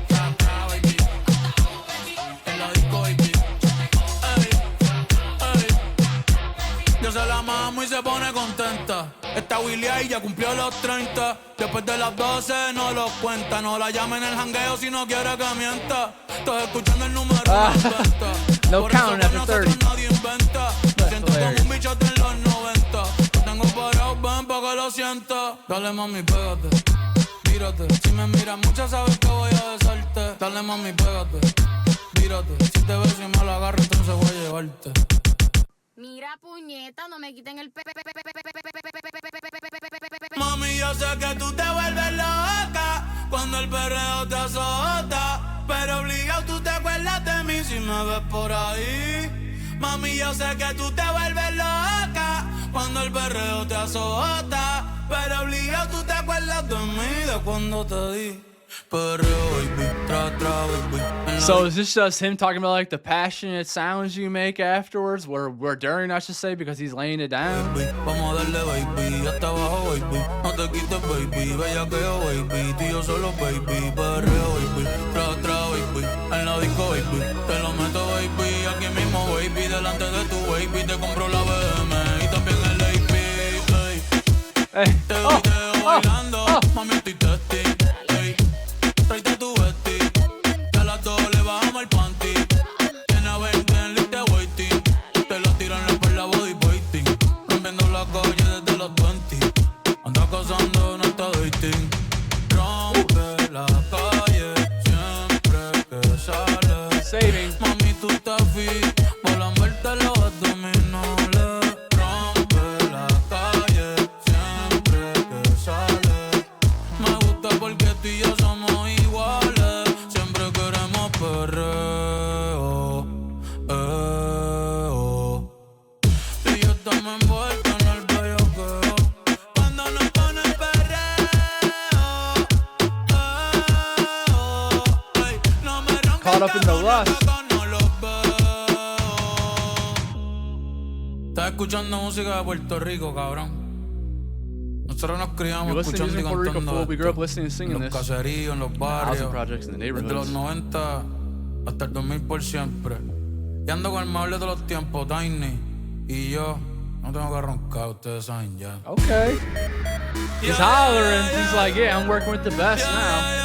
Tra, baby. En la disco, baby. Ey, ey. Yo se la mamo y se pone contenta. Esta Willy ahí ya cumplió los 30. Después de las 12 no los cuenta. No la llamen el jangueo si no quiere que mienta. Estoy escuchando el número 90. No Por eso counting con after nosotros 30. nadie inventa. Me siento como un bichote en los 90. Lo tengo parado, ven pa' que lo sienta. Dale mami, pégate, mírate. Si me miras mucho sabes que voy a besarte. Dale mami, pégate, mírate. Si te beso y me lo agarro entonces voy a llevarte. Mira, puñeta, no me quiten el Mami, yo sé que tú te vuelves loca cuando el perreo te azota, pero obligado tú te acuerdas de mí si me ves por ahí. Mami, yo sé que tú te vuelves loca cuando el perreo te azota, pero obligado tú te acuerdas de mí de cuando te di. Perreo, baby, tra, baby. So is this just him talking about like the passionate sounds you make afterwards, where during I should say, because he's laying it down? Baby, vamos a darle, baby, hasta abajo, baby. No te quites, baby, bellaqueo, baby. Tú y yo solo, baby, perreo, baby. Tra, baby, en la disco, baby. Te lo meto, baby, aquí mismo, baby. Delante de tu baby, te compro la BM y también el AP, ey. Hey. Te video bailando, mami, estoy testing, ey. Tráete tu vesti, que a las 2 le bajamos el panty. Tiene a 20 en lista waiting. Te lo tiran por la body waiting. Rompiendo la calle desde los 20. Anda cazando, no está dating. Rompe la calle siempre que sale. Saving. Mami, tú estás fit, volan verte los abdominales. Rompe la calle siempre que sale. Me gusta porque tú y yo somos iguales. Siempre queremos perreo, tú y yo estamos envueltos en el bellaqueo. Cuando nos ponen perreo, ey, no me ronques Caught up in the lust. no los veo. Estás escuchando música de Puerto Rico, cabrón. Nosotros nos We criamos listen to escuchando music y in Puerto Rico, cantando fool. We grew up esto. listening and singing En los this. caseríos, en los Housing barrios. projects in the Desde los neighborhoods. 90 hasta el 2000 por siempre. Y ando con el mable de los tiempos, Tiny. Y yo no tengo que roncar, ustedes saben ya. Okay. He's hollering. He's like, yeah, I'm working with the best now.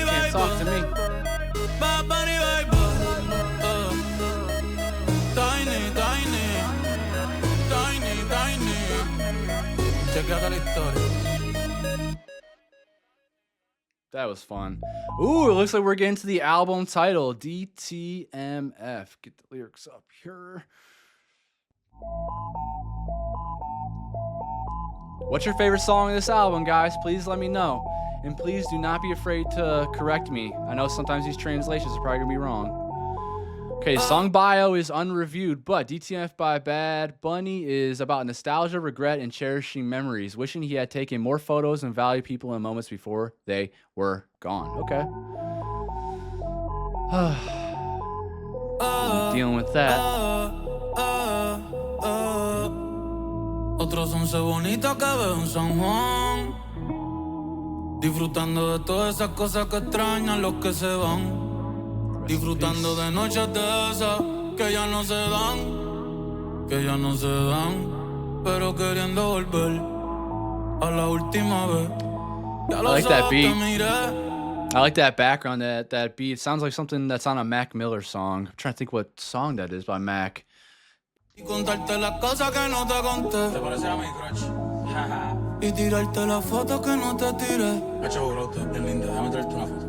Can't talk to me. Tiny. Chequeate la historia. That was fun. Ooh, it looks like we're getting to the album title, DTMF. Get the lyrics up here. What's your favorite song of this album, guys? Please let me know. And please do not be afraid to correct me. I know sometimes these translations are probably gonna be wrong. Okay, song bio is unreviewed, but DTMF by Bad Bunny is about nostalgia, regret, and cherishing memories, wishing he had taken more photos and valued people in moments before they were gone. Okay. Dealing with that. Otros once bonitos que veo en San Juan, disfrutando de todas esas cosas que extrañan los que se van. Disfrutando de noches de esas que ya no se dan, pero queriendo volver a la última vez. Ya I like los that ojos beat. te miré. I like that background, that beat. It sounds like something that's on a Mac Miller song. I'm trying to think what song that is by Mac. Y contarte las cosas que no te conté. ¿Te parece a mi crush? Y tirarte las fotos que no te tiré. Hacho, bro, tú bien linda, déjame traerte una foto.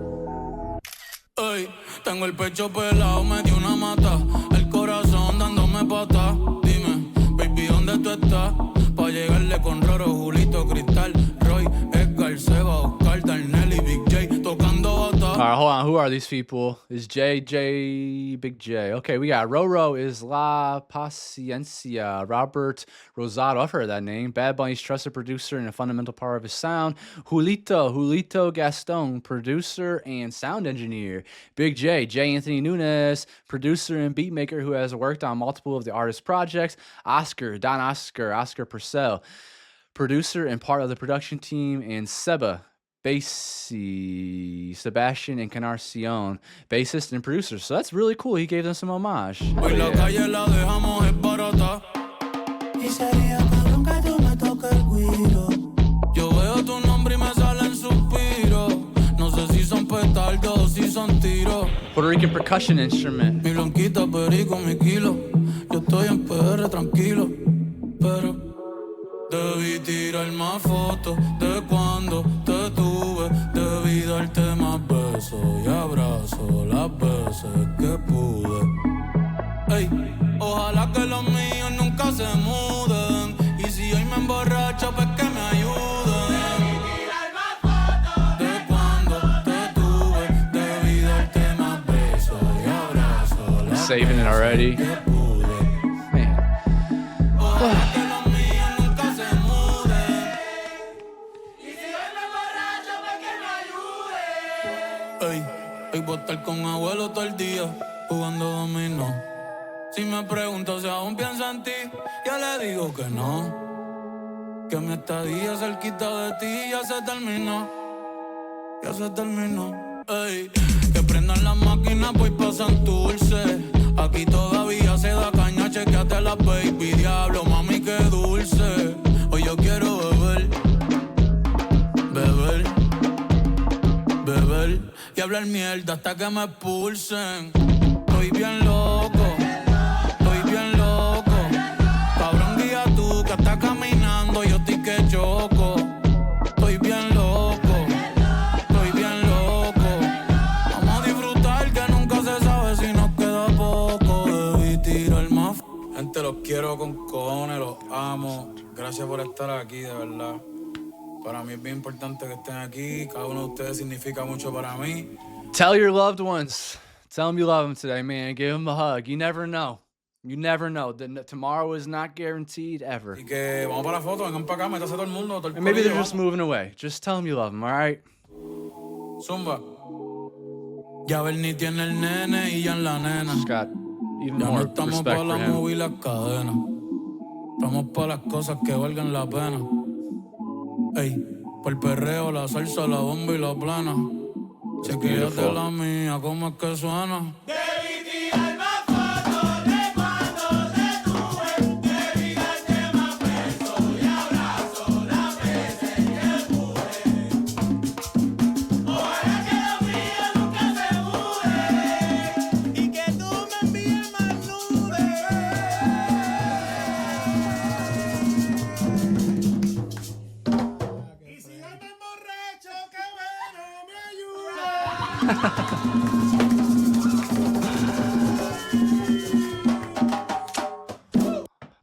Ey, tengo el pecho pelado, me dio una mata. El corazón dándome patas. Dime, baby, ¿dónde tú estás? Pa' llegarle con Roro, Julito, Cristal, Roy, Edgar, Seba, Oscar, Darnell y Big J tocando bata. All right, hold on. Who are these people? Is Big J. Okay, we got Roro is La Paciencia. Robert Rosado. I've heard of that name. Bad Bunny's trusted producer and a fundamental part of his sound. Julito Gaston, producer and sound engineer. Big J. Anthony Nunez, producer and beat maker who has worked on multiple of the artist's projects. Oscar Purcell, producer and part of the production team. And Sebastian Encarnacion, bassist and producer. So that's really cool. He gave them some homage. Oh, Hoy la yeah. calle la dejamos es barata. Y sería cabrón que tú me toques el guiro. Yo veo tu nombre y me salen suspiros. No sé si son petardos o si son tiros. Puerto Rican percussion instrument. Mi blanquita perico, mi kilo. Yo estoy en PR tranquilo. Pero debí tirar más fotos de cuando te tuve. Debí darte más besos y abrazos las veces que pude. Ey, ojalá que los míos nunca se muden. Y si hoy me emborracho, pues que me ayuden. Debí tirar más fotos de cuando te tuve. Debí darte más besos y abrazos las Saving it already. que pude. Man. Ojalá que los míos nunca se muden. Y si hoy me emborracho, pues que me ayuden. Ey, hoy voy a estar con abuelo todo el día jugando dominó. Si me pregunto si aún pienso en ti, yo le digo que no. Que mi estadía cerquita de ti ya se terminó. Ya se terminó. Ey, que prendan las máquinas, pues pasan dulce. Aquí todavía se da caña, chequeate la baby. Diablo, mami, qué dulce. Hoy yo quiero beber, beber, beber y hablar mierda hasta que me expulsen. Estoy bien loco, estoy bien loco. Cabrón, guía tú que estás caminando, yo estoy que choco. Estoy bien loco, estoy bien loco. Vamos a disfrutar que nunca se sabe si nos queda poco. Debí tirar más. Gente, los quiero con cojones, los amo. Gracias por estar aquí, de verdad. Para mí es bien importante que estén aquí. Cada uno de ustedes significa mucho para mí. Tell your loved ones. Tell them you love them today, man. Give them a hug. You never know. You never know. Tomorrow is not guaranteed ever. Y que vamos para la foto, vengan para acá, métase todo el mundo, todo el And maybe they're corillo, just moving away. Just tell them you love them, all right? Zumba. Ya Bernie tiene el nene y ya en la nena. Just got even Ya no more estamos respect para for la him. movie y las cadenas. Estamos para las cosas que valgan la pena. Ey, por el perreo, la salsa, la bomba y la plana. Chequéate beautiful. la mía, cómo es que suena.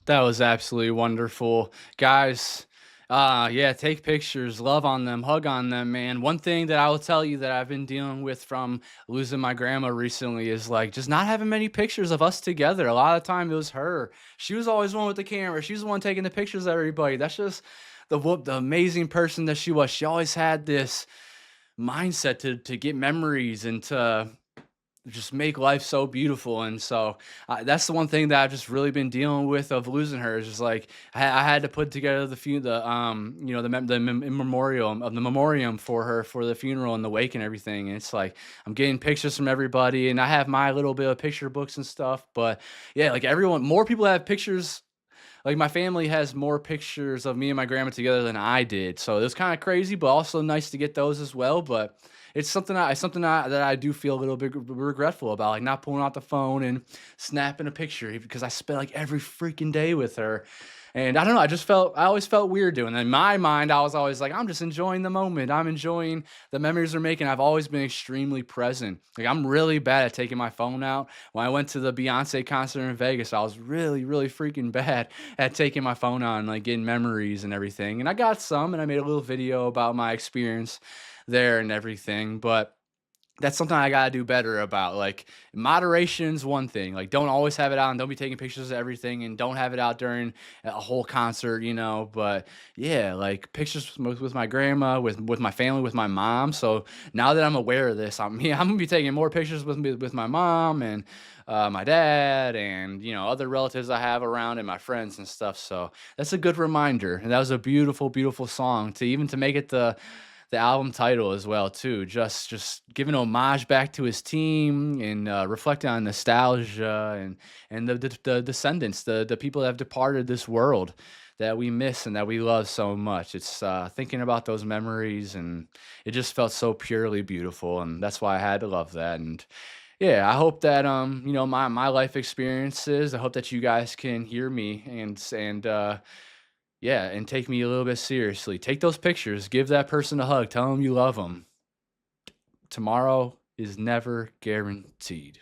That was absolutely wonderful. Guys, yeah, take pictures, love on them, hug on them, man. One thing that I will tell you that I've been dealing with from losing my grandma recently is like just not having many pictures of us together. A lot of the time it was her. She was always the one with the camera. She was the one taking the pictures of everybody. That's just the amazing person that she was. She always had this mindset to get memories and to just make life so beautiful. And so that's the one thing that I've just really been dealing with of losing her. Is just like I had to put together the memoriam for her for the funeral and the wake and everything. And it's like I'm getting pictures from everybody, and I have my little bit of picture books and stuff. But yeah, like more people have pictures. Like my family has more pictures of me and my grandma together than I did. So it was kind of crazy, but also nice to get those as well. But it's something that I do feel a little bit regretful about, like not pulling out the phone and snapping a picture because I spent like every freaking day with her. And I don't know, I always felt weird doing that. In my mind, I was always like, I'm just enjoying the moment. I'm enjoying the memories they're making. I've always been extremely present. Like I'm really bad at taking my phone out. When I went to the Beyonce concert in Vegas, I was really, really freaking bad at taking my phone out and like getting memories and everything. And I got some, and I made a little video about my experience there and everything. But that's something I gotta do better about. Like, moderation's one thing. Like, don't always have it out and don't be taking pictures of everything and don't have it out during a whole concert, you know. But yeah, like pictures with my grandma, with my family, with my mom. So now that I'm aware of this, I'm gonna be taking more pictures with my mom and my dad and other relatives I have around and my friends and stuff. So that's a good reminder. And that was a beautiful, beautiful song to make it the album title as well too. Just giving homage back to his team and reflecting on nostalgia and the descendants, the people that have departed this world that we miss and that we love so much. It's thinking about those memories, and it just felt so purely beautiful, and that's why I had to love that. And yeah, I hope that my life experiences. I hope that you guys can hear me and yeah, and take me a little bit seriously. Take those pictures, give that person a hug, tell them you love them. Tomorrow is never guaranteed.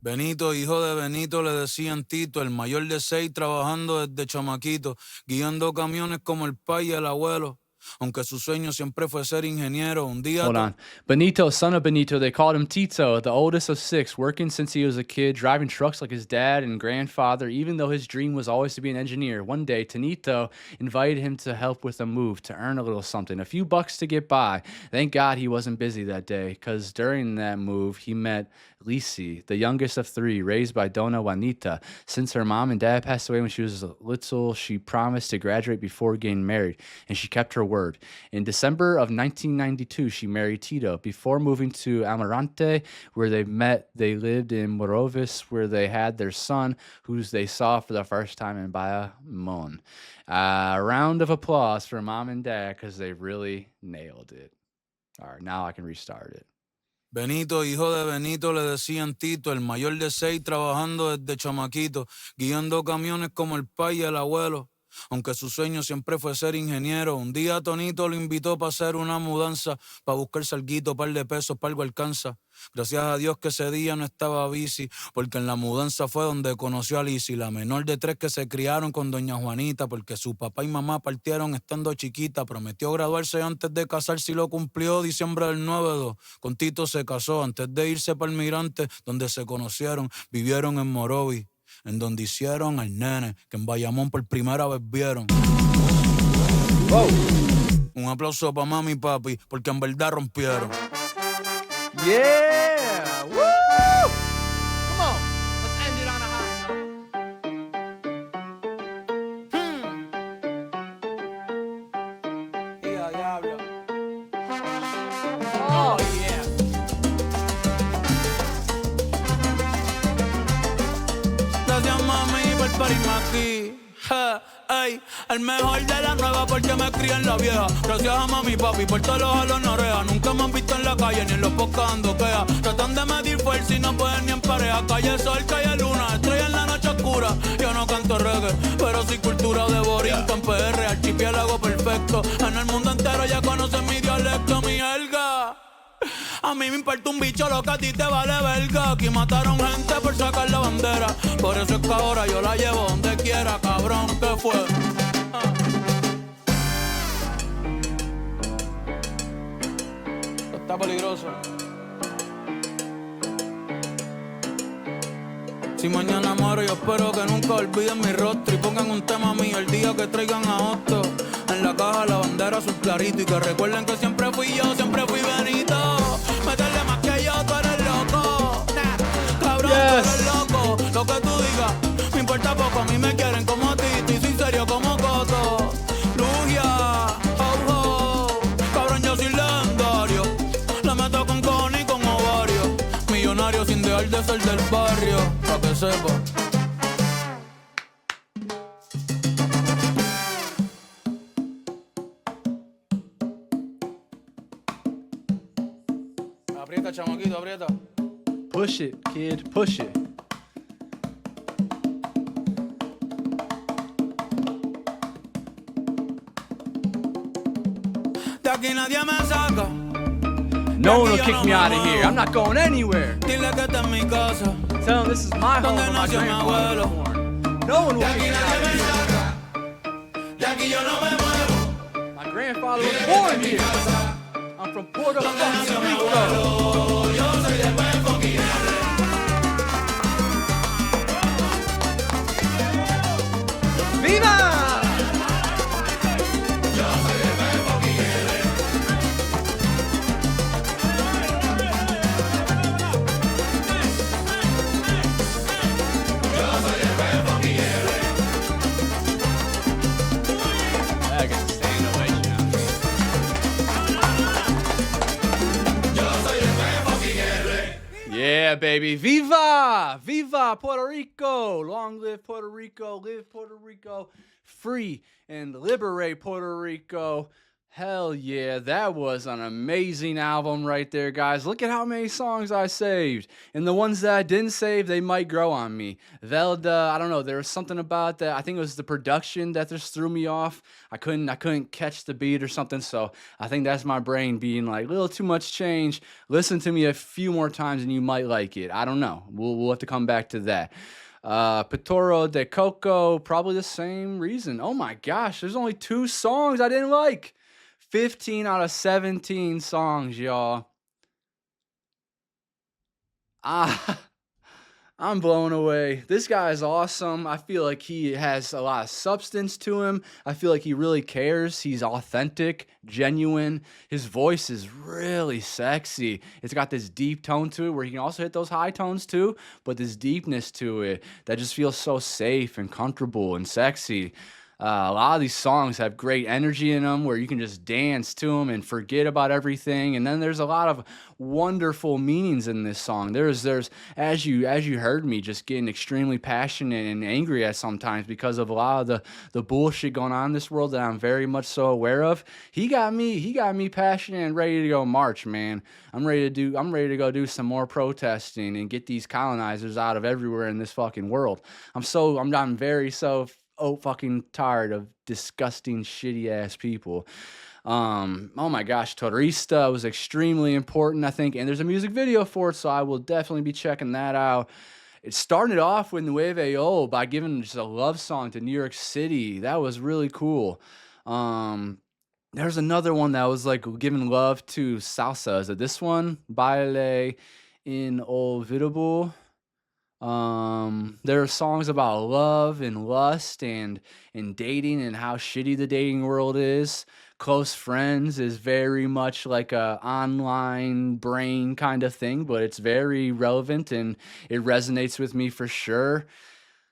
Benito, hijo de Benito, le decían Tito, el mayor de 6, trabajando desde chamaquito, guiando camiones como el pai y el abuelo. Aunque su sueño siempre fue ser ingeniero, un día... Hold on. Benito, son of Benito, they called him Tito, the oldest of 6, working since he was a kid, driving trucks like his dad and grandfather, even though his dream was always to be an engineer. One day, Tonito invited him to help with a move, to earn a little something, a few bucks to get by. Thank God he wasn't busy that day, because during that move, he met Lisi, the youngest of 3, raised by Dona Juanita. Since her mom and dad passed away when she was little, she promised to graduate before getting married, and she kept her word. In December of 1992, she married Tito. Before moving to Amarante, where they met, they lived in Morovis, where they had their son, who they saw for the first time in Bayamon. A round of applause for mom and dad, because they really nailed it. All right, now I can restart it. Benito, hijo de Benito, le decían Tito, el mayor de 6, trabajando desde chamaquito, guiando camiones como el pai y el abuelo. Aunque su sueño siempre fue ser ingeniero, un día Tonito lo invitó para hacer una mudanza, para buscar salguito, par de pesos, para algo alcanza. Gracias a Dios que ese día no estaba bici, porque en la mudanza fue donde conoció a Lisi, la menor de 3 que se criaron con doña Juanita, porque su papá y mamá partieron estando chiquita. Prometió graduarse antes de casarse y lo cumplió. Diciembre del 9-2, con Tito se casó antes de irse para el Mirante, donde se conocieron, vivieron en Morovi, en donde hicieron al nene que en Bayamón por primera vez vieron. Whoa. Un aplauso para mami y papi, porque en verdad rompieron. Yeah! Woo! Come on, let's end it on a high note. Yeah, diablo. Oh, yeah. Gracias mami por parirme aquí. Ey, el mejor de la nueva porque me crié en la vieja. Gracias a mami y papi por todos los jalos en oreja. Nunca me han visto en la calle ni en los podcasts dando queja. Tratan de medir fuerza y no pueden ni en pareja. Calle sol, calle luna, estrella en la noche oscura. Yo no canto reggae, pero sí cultura de borinco en PR, archipiélago perfecto. En el mundo entero ya conocen mi dialecto, mi jerga. A mí me importa un bicho lo que a ti te vale verga. Aquí mataron gente por sacar la bandera. Por eso es que ahora yo la llevo donde quiera, cabrón, ¿qué fue? Esto está peligroso. Si mañana muero yo espero que nunca olviden mi rostro y pongan un tema mío el día que traigan a Otto. En la caja la bandera azul clarito y que recuerden que siempre fui yo, siempre fui Benito. Meterle más que yo, tú eres loco. Cabrón, tú eres loco. Lo que tú digas, me importa poco. A mí me quieren como a ti, y soy serio como Coto. Lugia, oh, oh. Cabrón, yo soy legendario. La meto con cojones y con ovario. Millonario sin dejar de ser del barrio, pa' que sepa. Aprieta, chamaquito, aprieta. Push it, kid, push it. De aquí nadie me saca. No one will kick me out of here. I'm not going anywhere. Dile que esta es mi casa. Tell them this is my home where my grandfather was born. No one will kick me out of here. De aquí yo no me muevo. My grandfather was born here. I'm from Puerto Rico. ¡Viva! I can stand away now. Yeah, baby. Viva! Viva Puerto Rico! Long live Puerto Rico. Live Puerto Rico. Free and liberate Puerto Rico. Hell yeah, that was an amazing album right there, guys. Look at how many songs I saved. And the ones that I didn't save, they might grow on me. Velda, I don't know, there was something about that. I think it was the production that just threw me off. I couldn't catch the beat or something, so I think that's my brain being like, a little too much change. Listen to me a few more times and you might like it. I don't know. We'll have to come back to that. Pitorro de Coco, probably the same reason. Oh my gosh, there's only 2 songs I didn't like. 15 out of 17 songs, y'all. I'm blown away. This guy is awesome. I feel like he has a lot of substance to him. I feel like he really cares. He's authentic, genuine. His voice is really sexy. It's got this deep tone to it where he can also hit those high tones too, but this deepness to it that just feels so safe and comfortable and sexy. A lot of these songs have great energy in them where you can just dance to them and forget about everything. And then there's a lot of wonderful meanings in this song. There's as you heard me just getting extremely passionate and angry at sometimes because of a lot of the bullshit going on in this world that I'm very much so aware of. He got me passionate and ready to go march, man. I'm ready to go do some more protesting and get these colonizers out of everywhere in this fucking world. I'm very fucking tired of disgusting, shitty ass people. Oh my gosh, Turista was extremely important, I think, and there's a music video for it, so I will definitely be checking that out. It started off with Nuevayol by giving just a love song to New York City. That was really cool. There's another one that was like giving love to salsa. Is it this one? Baile, inolvidable. There are songs about love and lust and dating and how shitty the dating world is. Kloufrens is very much like a online brain kind of thing, but it's very relevant and it resonates with me for sure.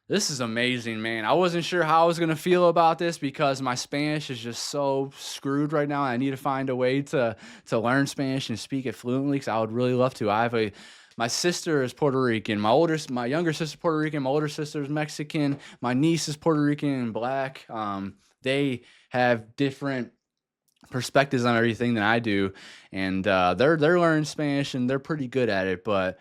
This is amazing, man. I wasn't sure how I was going to feel about this because my Spanish is just so screwed right now. I need to find a way to learn Spanish and speak it fluently because I would really love to. My sister is Puerto Rican. My younger sister is Puerto Rican. My older sister is Mexican. My niece is Puerto Rican and black. They have different perspectives on everything than I do, and they're learning Spanish and they're pretty good at it. But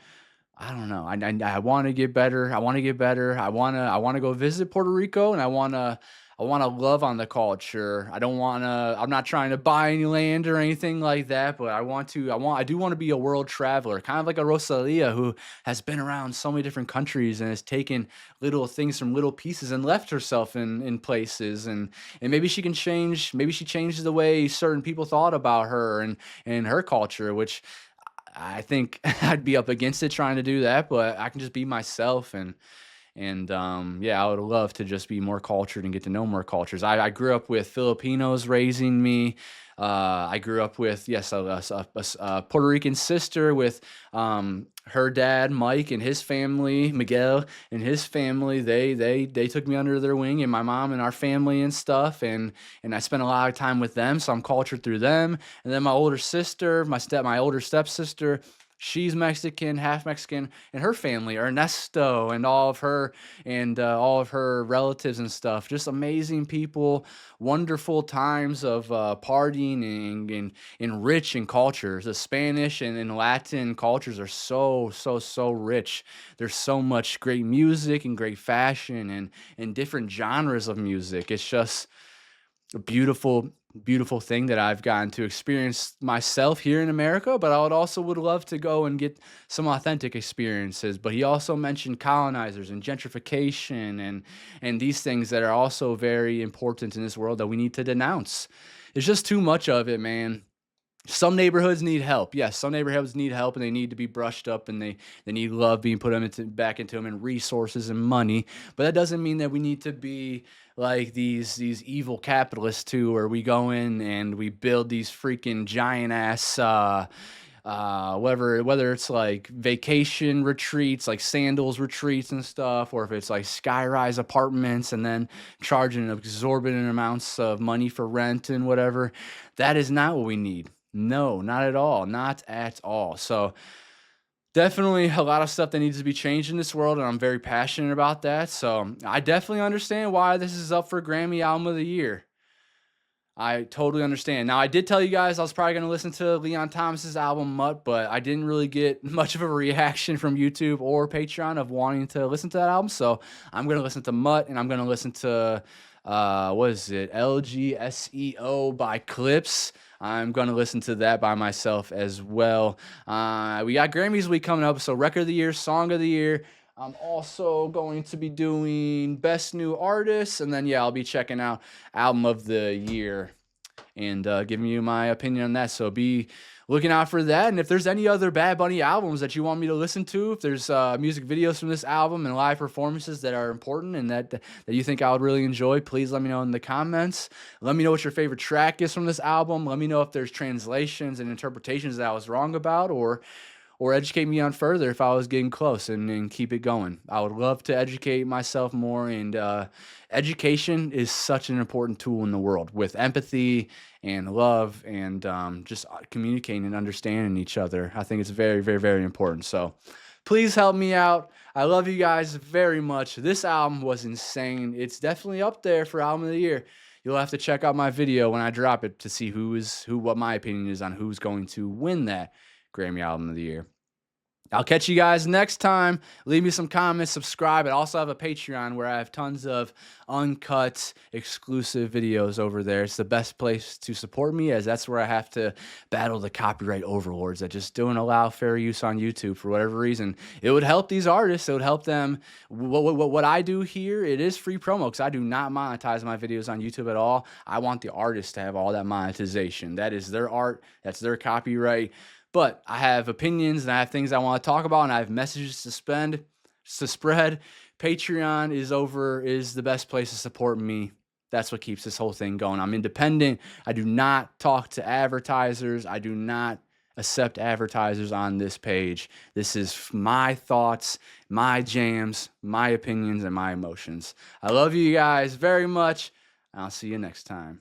I don't know. I want to get better. I want to go visit Puerto Rico, and I want to love on the culture. I'm not trying to buy any land or anything like that, but I do want to be a world traveler, kind of like a Rosalia who has been around so many different countries and has taken little things from little pieces and left herself in places. And maybe she changed the way certain people thought about her and her culture, which I think I'd be up against it trying to do that, but I can just be myself and yeah, I would love to just be more cultured and get to know more cultures. I grew up with Filipinos raising me. I grew up with, a Puerto Rican sister with her dad, Mike, and his family, Miguel, and his family. They took me under their wing, and my mom and our family and stuff, and I spent a lot of time with them, so I'm cultured through them. And then my older sister, my older stepsister, she's Mexican, half Mexican, and her family, Ernesto, and all of her relatives and stuff. Just amazing people, wonderful times of partying and rich in cultures. The Spanish and Latin cultures are so rich. There's so much great music and great fashion and different genres of music. It's just a beautiful thing that I've gotten to experience myself here in America, but would love to go and get some authentic experiences. But he also mentioned colonizers and gentrification and these things that are also very important in this world that we need to denounce. It's just too much of it, man. Some neighborhoods need help. Yes, some neighborhoods need help and they need to be brushed up and they need love being put back into them and resources and money. But that doesn't mean that we need to be like these evil capitalists too, where we go in and we build these freaking giant ass whether it's like vacation retreats, like sandals retreats and stuff, or if it's like skyrise apartments and then charging exorbitant amounts of money for rent and whatever. That is not what we need. No, not at all. Not at all. So definitely a lot of stuff that needs to be changed in this world, and I'm very passionate about that. So I definitely understand why this is up for Grammy Album of the Year. I totally understand. Now, I did tell you guys I was probably going to listen to Leon Thomas's album Mutt, but I didn't really get much of a reaction from YouTube or Patreon of wanting to listen to that album. So I'm going to listen to Mutt, and I'm going to listen to, what is it, LGSEO by Clips. I'm going to listen to that by myself as well. We got Grammys week coming up, so Record of the Year, Song of the Year. I'm also going to be doing Best New Artists, and then, yeah, I'll be checking out Album of the Year and giving you my opinion on that. So be looking out for that. And if there's any other Bad Bunny albums that you want me to listen to, if there's music videos from this album and live performances that are important and that you think I would really enjoy, please let me know in the comments. Let me know what your favorite track is from this album. Let me know if there's translations and interpretations that I was wrong about, or educate me on further if I was getting close, and keep it going. I would love to educate myself more, and education is such an important tool in the world with empathy and love and just communicating and understanding each other. I think it's very, very, very important. So please help me out. I love you guys very much. This album was insane. It's definitely up there for Album of the Year. You'll have to check out my video when I drop it to see what my opinion is on who's going to win that Grammy Album of the Year. I'll catch you guys next time. Leave me some comments, subscribe. I also have a Patreon where I have tons of uncut, exclusive videos over there. It's the best place to support me, as that's where I have to battle the copyright overlords that just don't allow fair use on YouTube for whatever reason. It would help these artists. It would help them. What I do here, it is free promo because I do not monetize my videos on YouTube at all. I want the artists to have all that monetization. That is their art. That's their copyright. But I have opinions and I have things I want to talk about, and I have messages to spread. Patreon is the best place to support me. That's what keeps this whole thing going. I'm independent. I do not talk to advertisers. I do not accept advertisers on this page. This is my thoughts, my jams, my opinions, and my emotions. I love you guys very much. I'll see you next time.